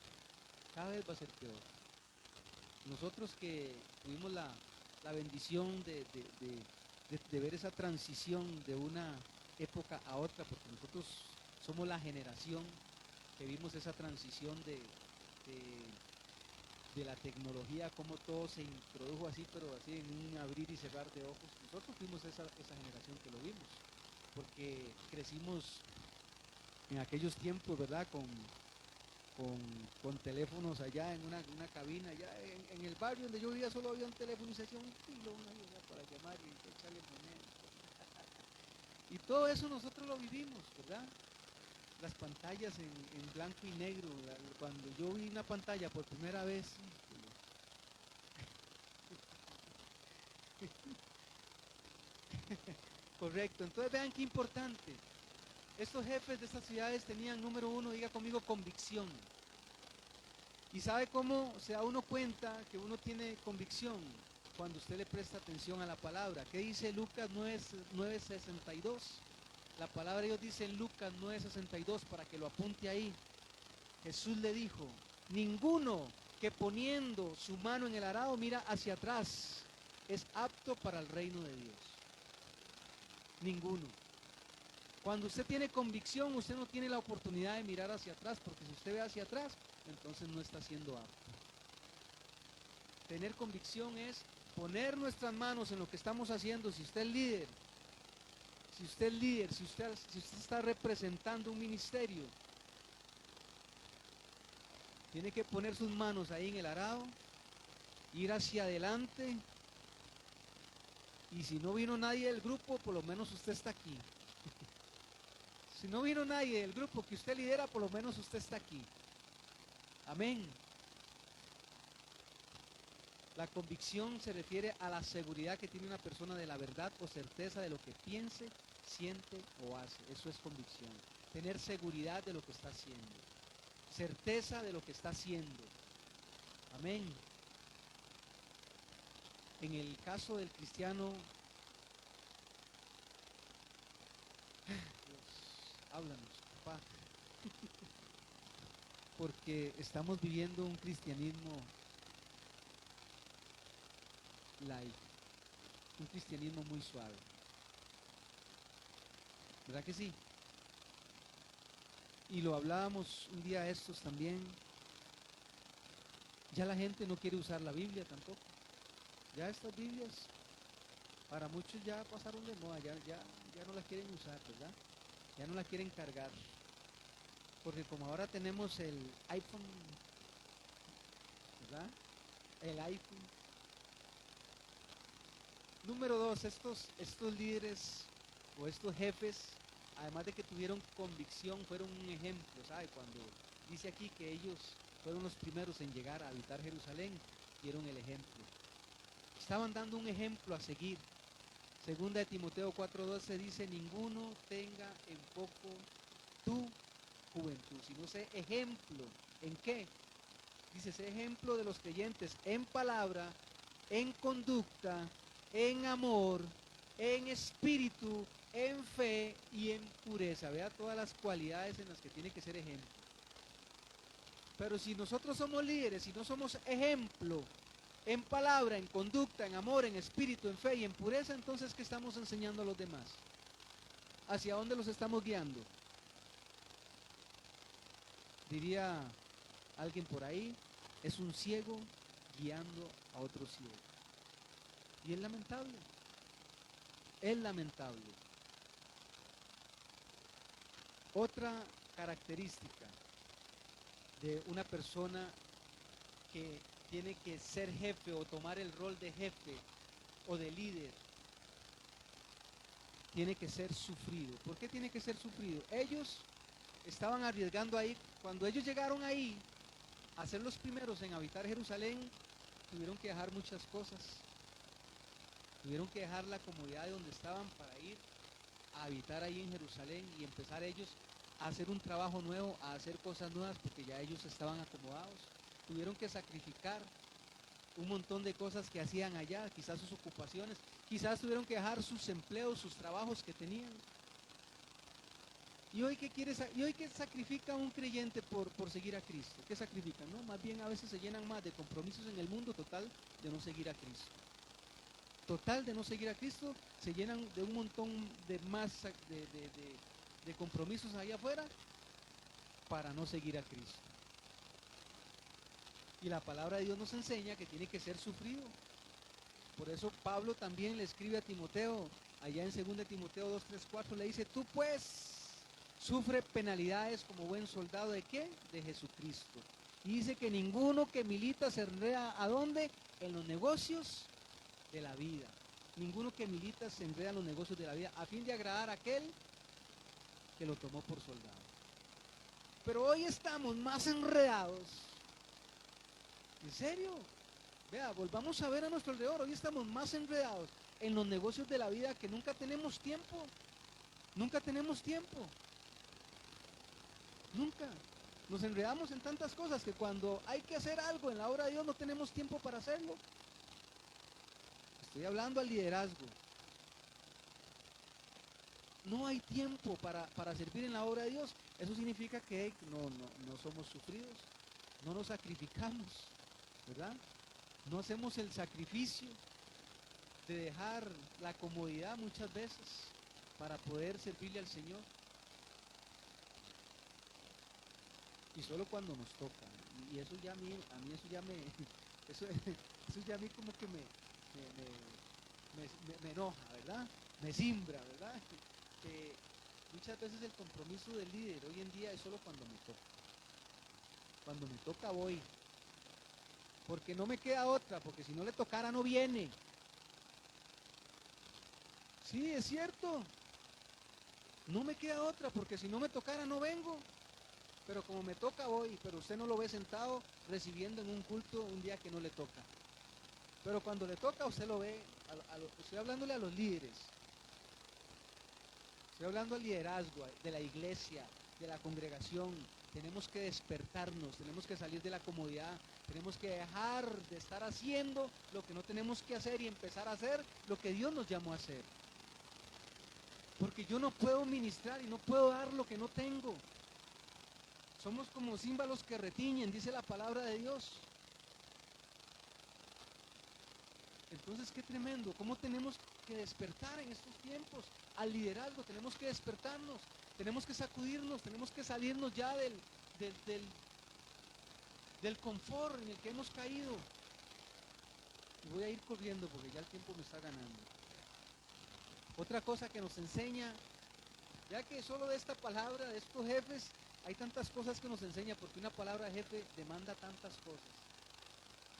Cada vez va a ser peor. Nosotros que tuvimos la bendición de ver esa transición de una época a otra, porque nosotros somos la generación que vimos esa transición de la tecnología, cómo todo se introdujo así, pero así en un abrir y cerrar de ojos. Nosotros fuimos esa generación que lo vimos, porque crecimos en aquellos tiempos, ¿verdad? Con teléfonos allá en una cabina, allá en el barrio donde yo vivía solo había un teléfono y se hacía un pilón ahí, ¿verdad? Para llamar y echarle moneda. Y todo eso nosotros lo vivimos, ¿verdad? Las pantallas en blanco y negro, cuando yo vi una pantalla por primera vez, correcto, entonces vean qué importante. Estos jefes de estas ciudades tenían, número uno, diga conmigo, convicción. ¿Y sabe cómo se da uno cuenta que uno tiene convicción? Cuando usted le presta atención a la palabra. ¿Qué dice Lucas 9:62? La palabra de Dios dice en Lucas 9:62, para que lo apunte ahí. Jesús le dijo, ninguno que poniendo su mano en el arado mira hacia atrás es apto para el reino de Dios. Ninguno. Cuando usted tiene convicción, usted no tiene la oportunidad de mirar hacia atrás, porque si usted ve hacia atrás, entonces no está siendo apto. Tener convicción es poner nuestras manos en lo que estamos haciendo. Si usted es líder, si usted está representando un ministerio, tiene que poner sus manos ahí en el arado, ir hacia adelante, y si no vino nadie del grupo, por lo menos usted está aquí. Si no vino nadie del grupo que usted lidera, por lo menos usted está aquí. Amén. La convicción se refiere a la seguridad que tiene una persona de la verdad o certeza de lo que piense, siente o hace. Eso es convicción. Tener seguridad de lo que está haciendo. Certeza de lo que está haciendo. Amén. En el caso del cristiano, Dios, háblanos, papá. Porque estamos viviendo un cristianismo light, un cristianismo muy suave. ¿Verdad que sí? Y lo hablábamos un día estos también. Ya la gente no quiere usar la Biblia tampoco. Ya estas Biblias, para muchos ya pasaron de moda, ya no las quieren usar, ¿verdad? Ya no las quieren cargar. Porque como ahora tenemos el iPhone, ¿verdad? El iPhone. Número dos, estos líderes o estos jefes, además de que tuvieron convicción, fueron un ejemplo, ¿sabe? Cuando dice aquí que ellos fueron los primeros en llegar a habitar Jerusalén, dieron el ejemplo. Estaban dando un ejemplo a seguir. Segunda de Timoteo 4:12 dice, ninguno tenga en poco tu juventud, sino sé ejemplo. ¿En qué? Dice, sé ejemplo de los creyentes en palabra, en conducta, en amor, en espíritu, en fe y en pureza. Vea todas las cualidades en las que tiene que ser ejemplo. Pero si nosotros somos líderes, si no somos ejemplo en palabra, en conducta, en amor, en espíritu, en fe y en pureza, entonces ¿qué estamos enseñando a los demás? ¿Hacia dónde los estamos guiando? Diría alguien por ahí, es un ciego guiando a otro ciego. Y es lamentable. Es lamentable. Otra característica de una persona que tiene que ser jefe o tomar el rol de jefe o de líder, tiene que ser sufrido. ¿Por qué tiene que ser sufrido? Ellos estaban arriesgando ahí, cuando ellos llegaron ahí a ser los primeros en habitar Jerusalén, tuvieron que dejar muchas cosas. Tuvieron que dejar la comodidad de donde estaban para ir a habitar ahí en Jerusalén y empezar ellos a hacer un trabajo nuevo, a hacer cosas nuevas, porque ya ellos estaban acomodados. Tuvieron que sacrificar un montón de cosas que hacían allá, quizás sus ocupaciones, quizás tuvieron que dejar sus empleos, sus trabajos que tenían. ¿Y hoy qué sacrifica un creyente por seguir a Cristo? ¿Qué sacrifica? No, más bien a veces se llenan más de compromisos en el mundo total de no seguir a Cristo. Total de no seguir a Cristo, se llenan de un montón de más de compromisos allá afuera para no seguir a Cristo. Y la palabra de Dios nos enseña que tiene que ser sufrido. Por eso Pablo también le escribe a Timoteo, allá en 2 Timoteo 2:3-4, le dice, tú pues sufre penalidades como buen soldado ¿de qué? De Jesucristo. Y dice que ninguno que milita se enreda, ¿a dónde? En los negocios de la vida. Ninguno que milita se enreda en los negocios de la vida a fin de agradar a aquel que lo tomó por soldado. Pero hoy estamos más enredados. ¿En serio? Vea, volvamos a ver a nuestro alrededor. Hoy estamos más enredados en los negocios de la vida que nunca tenemos tiempo. Nunca tenemos tiempo. Nunca. Nos enredamos en tantas cosas que cuando hay que hacer algo en la obra de Dios no tenemos tiempo para hacerlo. Estoy hablando al liderazgo. No hay tiempo para servir en la obra de Dios. Eso significa que no somos sufridos, no nos sacrificamos, ¿verdad? No hacemos el sacrificio de dejar la comodidad muchas veces para poder servirle al Señor. Y solo cuando nos toca. Y eso ya a mí eso ya me, eso ya a mí como que me enoja, ¿verdad? Me simbra, ¿verdad? Que muchas veces el compromiso del líder hoy en día es solo cuando me toca. Cuando me toca voy. Porque no me queda otra, porque si no le tocara no viene. Sí, es cierto. No me queda otra, porque si no me tocara no vengo. Pero como me toca voy, pero usted no lo ve sentado recibiendo en un culto un día que no le toca. Pero cuando le toca usted lo ve, estoy hablándole a los líderes. Estoy hablando al liderazgo de la iglesia, de la congregación. Tenemos que despertarnos, tenemos que salir de la comodidad, tenemos que dejar de estar haciendo lo que no tenemos que hacer y empezar a hacer lo que Dios nos llamó a hacer. Porque yo no puedo ministrar y no puedo dar lo que no tengo. Somos como címbalos que retiñen, dice la palabra de Dios. Entonces, qué tremendo, cómo tenemos que despertar en estos tiempos al liderazgo, tenemos que despertarnos, tenemos que sacudirnos, tenemos que salirnos ya del confort en el que hemos caído. Y voy a ir corriendo porque ya el tiempo me está ganando. Otra cosa que nos enseña, ya que solo de esta palabra, de estos jefes, hay tantas cosas que nos enseña, porque una palabra jefe demanda tantas cosas.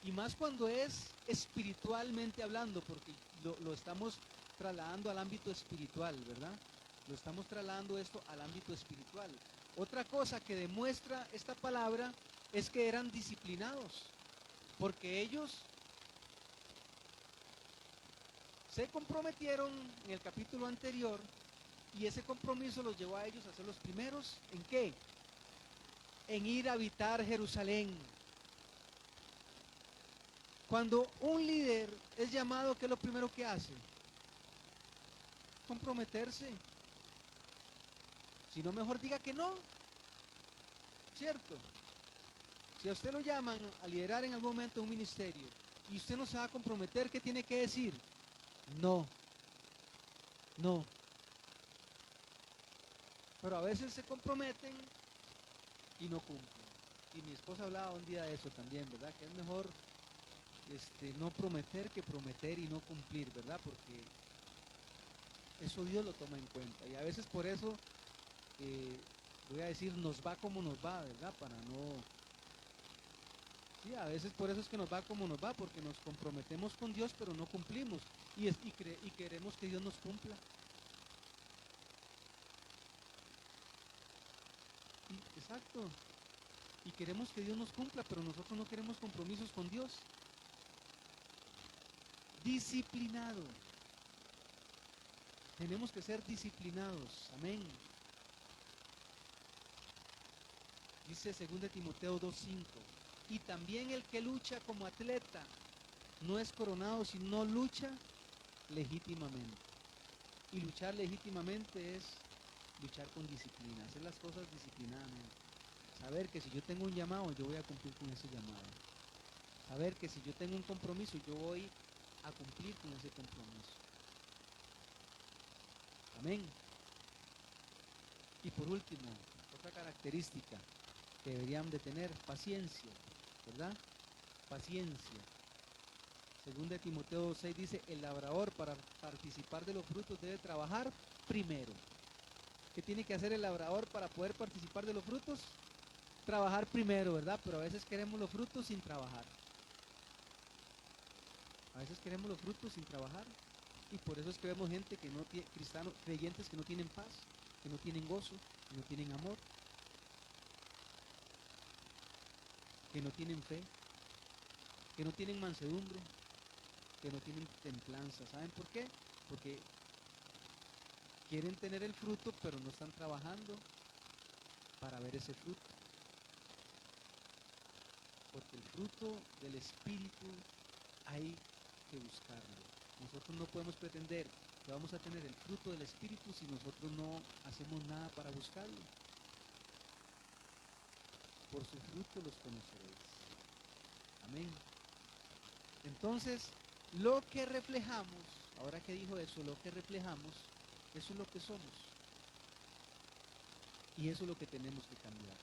Y más cuando es espiritualmente hablando, porque lo estamos trasladando al ámbito espiritual, ¿verdad? Lo estamos trasladando esto al ámbito espiritual. Otra cosa que demuestra esta palabra es que eran disciplinados, porque ellos se comprometieron en el capítulo anterior y ese compromiso los llevó a ellos a ser los primeros. ¿En qué? En ir a habitar Jerusalén. Cuando un líder es llamado, ¿qué es lo primero que hace? Comprometerse. Si no, mejor diga que no. ¿Cierto? Si a usted lo llaman a liderar en algún momento un ministerio y usted no se va a comprometer, ¿qué tiene que decir? No. No. Pero a veces se comprometen y no cumplen. Y mi esposa hablaba un día de eso también, ¿verdad? Que es mejor no prometer que prometer y no cumplir, ¿verdad? Porque eso Dios lo toma en cuenta. Y a veces por eso, voy a decir, nos va como nos va, ¿verdad? Para no... Sí, a veces por eso es que nos va como nos va, porque nos comprometemos con Dios, pero no cumplimos. Y queremos que Dios nos cumpla. Sí, exacto. Y queremos que Dios nos cumpla, pero nosotros no queremos compromisos con Dios. Disciplinado. Tenemos que ser disciplinados. Amén. Dice 2 Timoteo 2:5. Y también el que lucha como atleta no es coronado si no lucha legítimamente. Y luchar legítimamente es luchar con disciplina, hacer las cosas disciplinadamente. Saber que si yo tengo un llamado, yo voy a cumplir con ese llamado. Saber que si yo tengo un compromiso, yo voy a cumplir con ese compromiso. Amén. Y por último, otra característica que deberían de tener, paciencia, ¿verdad? Paciencia. 2 Timoteo 6 dice, el labrador para participar de los frutos debe trabajar primero. ¿Qué tiene que hacer el labrador para poder participar de los frutos? Trabajar primero, ¿verdad? Pero a veces queremos los frutos sin trabajar. A veces queremos los frutos sin trabajar. Y por eso es que vemos gente que no tiene, cristianos, creyentes que no tienen paz, que no tienen gozo, que no tienen amor, que no tienen fe, que no tienen mansedumbre, que no tienen templanza. ¿Saben por qué? Porque quieren tener el fruto, pero no están trabajando para ver ese fruto. Porque el fruto del Espíritu hay que buscarlo. Nosotros no podemos pretender que vamos a tener el fruto del Espíritu si nosotros no hacemos nada para buscarlo. Por su fruto los conoceréis. Amén. Entonces, lo que reflejamos, ahora que dijo eso, lo que reflejamos, eso es lo que somos. Y eso es lo que tenemos que cambiar.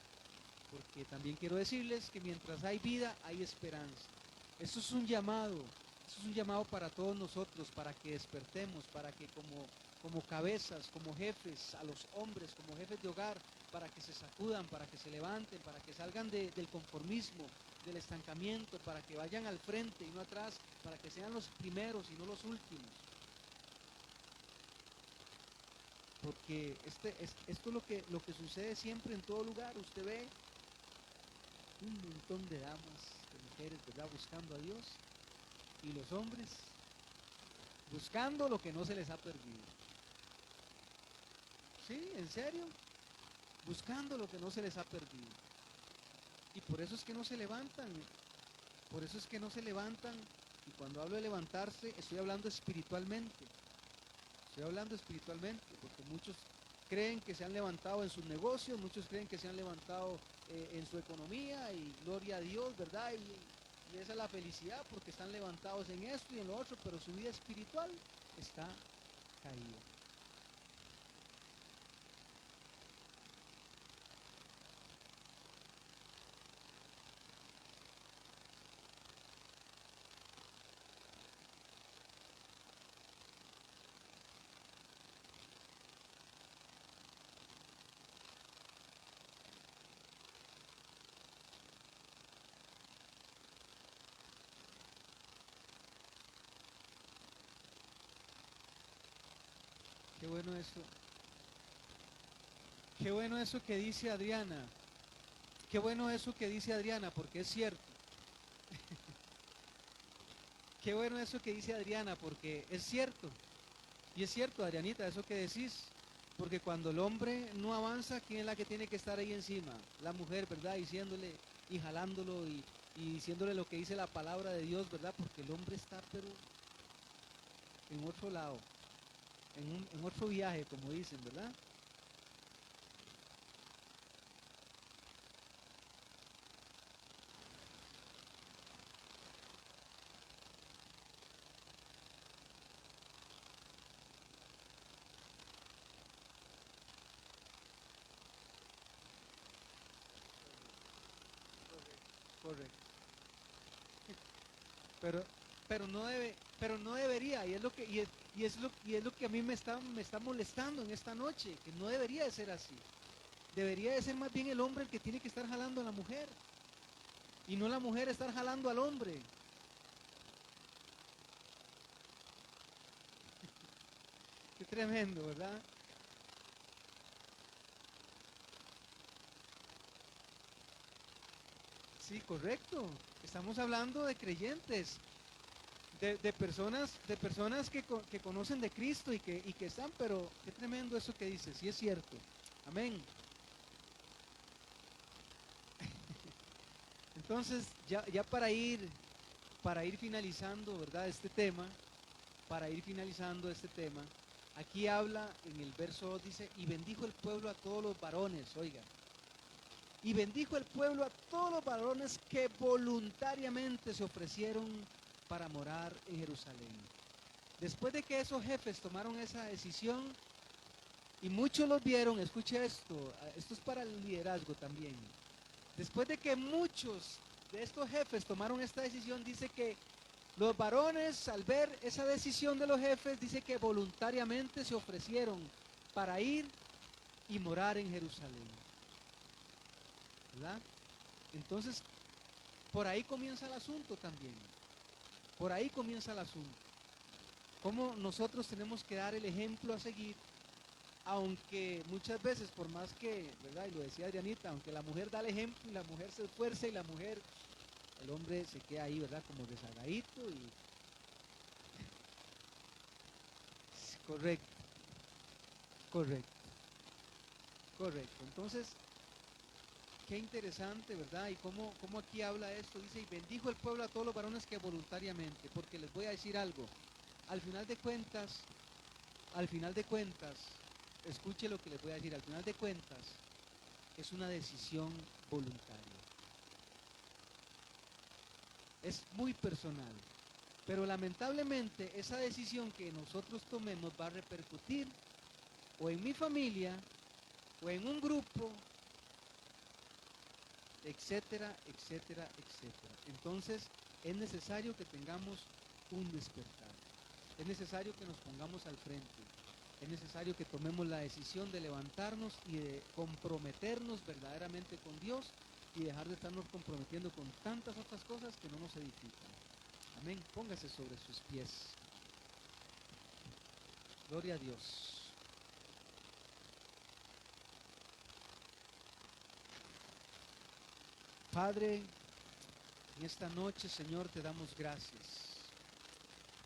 Porque también quiero decirles que mientras hay vida, hay esperanza. Eso es un llamado. Eso es un llamado para todos nosotros, para que despertemos, para que como cabezas, como jefes, a los hombres, como jefes de hogar, para que se sacudan, para que se levanten, para que salgan del conformismo, del estancamiento, para que vayan al frente y no atrás, para que sean los primeros y no los últimos. Porque esto es lo que sucede siempre en todo lugar. Usted ve un montón de damas, de mujeres, ¿verdad? Buscando a Dios. Y los hombres buscando lo que no se les ha perdido. Sí, en serio. Buscando lo que no se les ha perdido. Y por eso es que no se levantan. Por eso es que no se levantan. Y cuando hablo de levantarse, estoy hablando espiritualmente. Estoy hablando espiritualmente, porque muchos creen que se han levantado en sus negocios, muchos creen que se han levantado en su economía, y gloria a Dios, ¿verdad? Y esa es la felicidad, porque están levantados en esto y en lo otro, pero su vida espiritual está caída. Qué bueno eso. Qué bueno eso que dice Adriana. Qué bueno eso que dice Adriana, porque es cierto. Qué bueno eso que dice Adriana, porque es cierto. Y es cierto, Adrianita, eso que decís. Porque cuando el hombre no avanza, ¿quién es la que tiene que estar ahí encima? La mujer, ¿verdad? Diciéndole y jalándolo y diciéndole lo que dice la palabra de Dios, ¿verdad? Porque el hombre está, pero en otro lado, en otro viaje, como dicen, ¿verdad? Correcto. Pero, pero no debería, y es lo que a mí me está molestando en esta noche, que no debería de ser así. Debería de ser más bien el hombre el que tiene que estar jalando a la mujer, y no la mujer estar jalando al hombre. Qué tremendo, ¿verdad? Sí, correcto. Estamos hablando de creyentes, de personas que conocen de Cristo y que están, pero qué tremendo eso que dice, sí es cierto. Amén. Entonces, ya para ir finalizando, ¿verdad? Este tema, para ir finalizando este tema, aquí habla en el verso 2, dice, y bendijo el pueblo a todos los varones, oiga, y bendijo el pueblo a todos los varones que voluntariamente se ofrecieron para morar en Jerusalén. Después de que esos jefes tomaron esa decisión, y muchos los vieron, escuche esto es para el liderazgo también. Después de que muchos de estos jefes tomaron esta decisión, dice que los varones, al ver esa decisión de los jefes, dice que voluntariamente se ofrecieron para ir y morar en Jerusalén. ¿Verdad? Entonces, por ahí comienza el asunto también. Por ahí comienza el asunto. Cómo nosotros tenemos que dar el ejemplo a seguir, aunque muchas veces, por más que, ¿verdad? Y lo decía Adrianita, aunque la mujer da el ejemplo y la mujer se esfuerza y el hombre se queda ahí, ¿verdad? Como rezagadito y... Correcto, correcto, correcto. Entonces, qué interesante, ¿verdad? Y cómo aquí habla esto. Dice, y bendijo el pueblo a todos los varones que voluntariamente, porque les voy a decir algo. Al final de cuentas, al final de cuentas, escuche lo que les voy a decir, al final de cuentas, es una decisión voluntaria. Es muy personal. Pero lamentablemente esa decisión que nosotros tomemos va a repercutir o en mi familia, o en un grupo, etcétera, etcétera, etcétera. Entonces es necesario que tengamos un despertar. Es necesario que nos pongamos al frente. Es necesario que tomemos la decisión de levantarnos y de comprometernos verdaderamente con Dios y dejar de estarnos comprometiendo con tantas otras cosas que no nos edifican. Amén. Póngase sobre sus pies. Gloria a Dios. Padre, en esta noche, Señor, te damos gracias.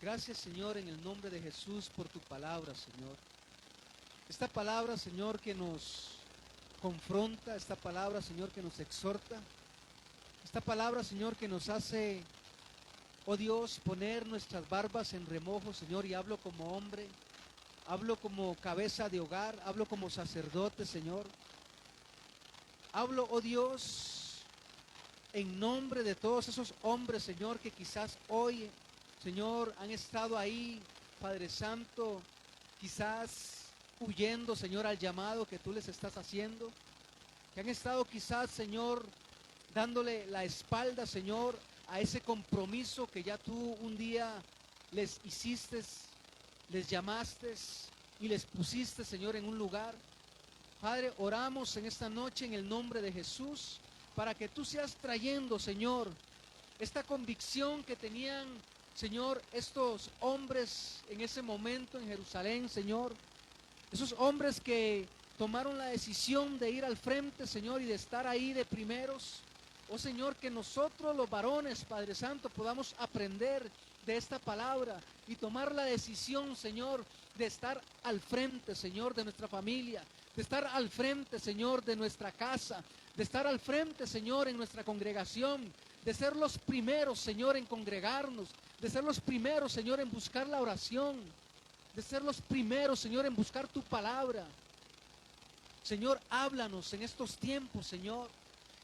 Gracias, Señor, en el nombre de Jesús por tu palabra, Señor. Esta palabra, Señor, que nos confronta, esta palabra, Señor, que nos exhorta, esta palabra, Señor, que nos hace, oh Dios, poner nuestras barbas en remojo, Señor, y hablo como hombre, hablo como cabeza de hogar, hablo como sacerdote, Señor. Hablo, oh Dios, en nombre de todos esos hombres, Señor, que quizás hoy, Señor, han estado ahí, Padre Santo, quizás huyendo, Señor, al llamado que tú les estás haciendo, que han estado quizás, Señor, dándole la espalda, Señor, a ese compromiso que ya tú un día les hiciste, les llamaste y les pusiste, Señor, en un lugar. Padre, oramos en esta noche en el nombre de Jesús para que tú seas trayendo, Señor, esta convicción que tenían, Señor, estos hombres en ese momento en Jerusalén, Señor, Esos hombres que tomaron la decisión de ir al frente, Señor, y de estar ahí de primeros. Oh Señor, que nosotros los varones, Padre Santo, podamos aprender de esta palabra y tomar la decisión, Señor, de estar al frente, Señor, de nuestra familia, de estar al frente, Señor, de nuestra casa, de estar al frente, Señor, en nuestra congregación, de ser los primeros, Señor, en congregarnos, de ser los primeros, Señor, en buscar la oración, de ser los primeros, Señor, en buscar tu palabra. Señor, háblanos en estos tiempos, Señor.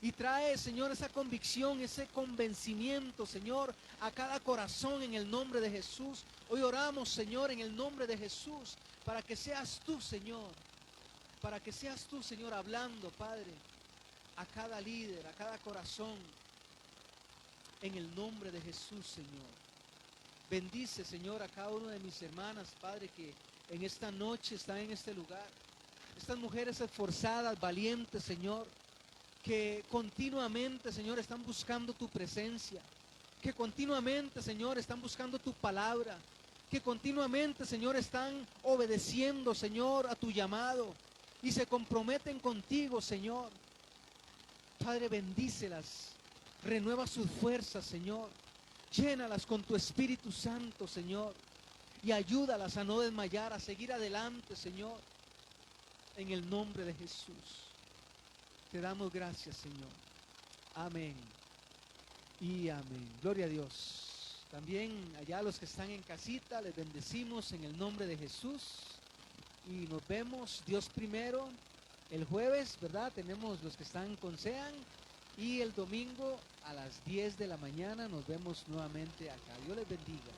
Y trae, Señor, esa convicción, ese convencimiento, Señor, a cada corazón en el nombre de Jesús. Hoy oramos, Señor, en el nombre de Jesús, para que seas tú, Señor. Para que seas tú, Señor, hablando, Padre, a cada líder, a cada corazón. En el nombre de Jesús, Señor. Bendice, Señor, a cada una de mis hermanas, Padre, que en esta noche están en este lugar. Estas mujeres esforzadas, valientes, Señor, que continuamente, Señor, están buscando tu presencia, que continuamente, Señor, están buscando tu palabra, que continuamente, Señor, están obedeciendo, Señor, a tu llamado y se comprometen contigo, Señor. Padre, bendícelas, renueva sus fuerzas, Señor, llénalas con tu Espíritu Santo, Señor, y ayúdalas a no desmayar, a seguir adelante, Señor, en el nombre de Jesús. Te damos gracias, Señor. Amén y amén. Gloria a Dios. También allá los que están en casita, les bendecimos en el nombre de Jesús. Y nos vemos, Dios primero, el jueves, ¿verdad? Tenemos los que están con Sean. Y el domingo a las 10 de la mañana nos vemos nuevamente acá. Dios les bendiga.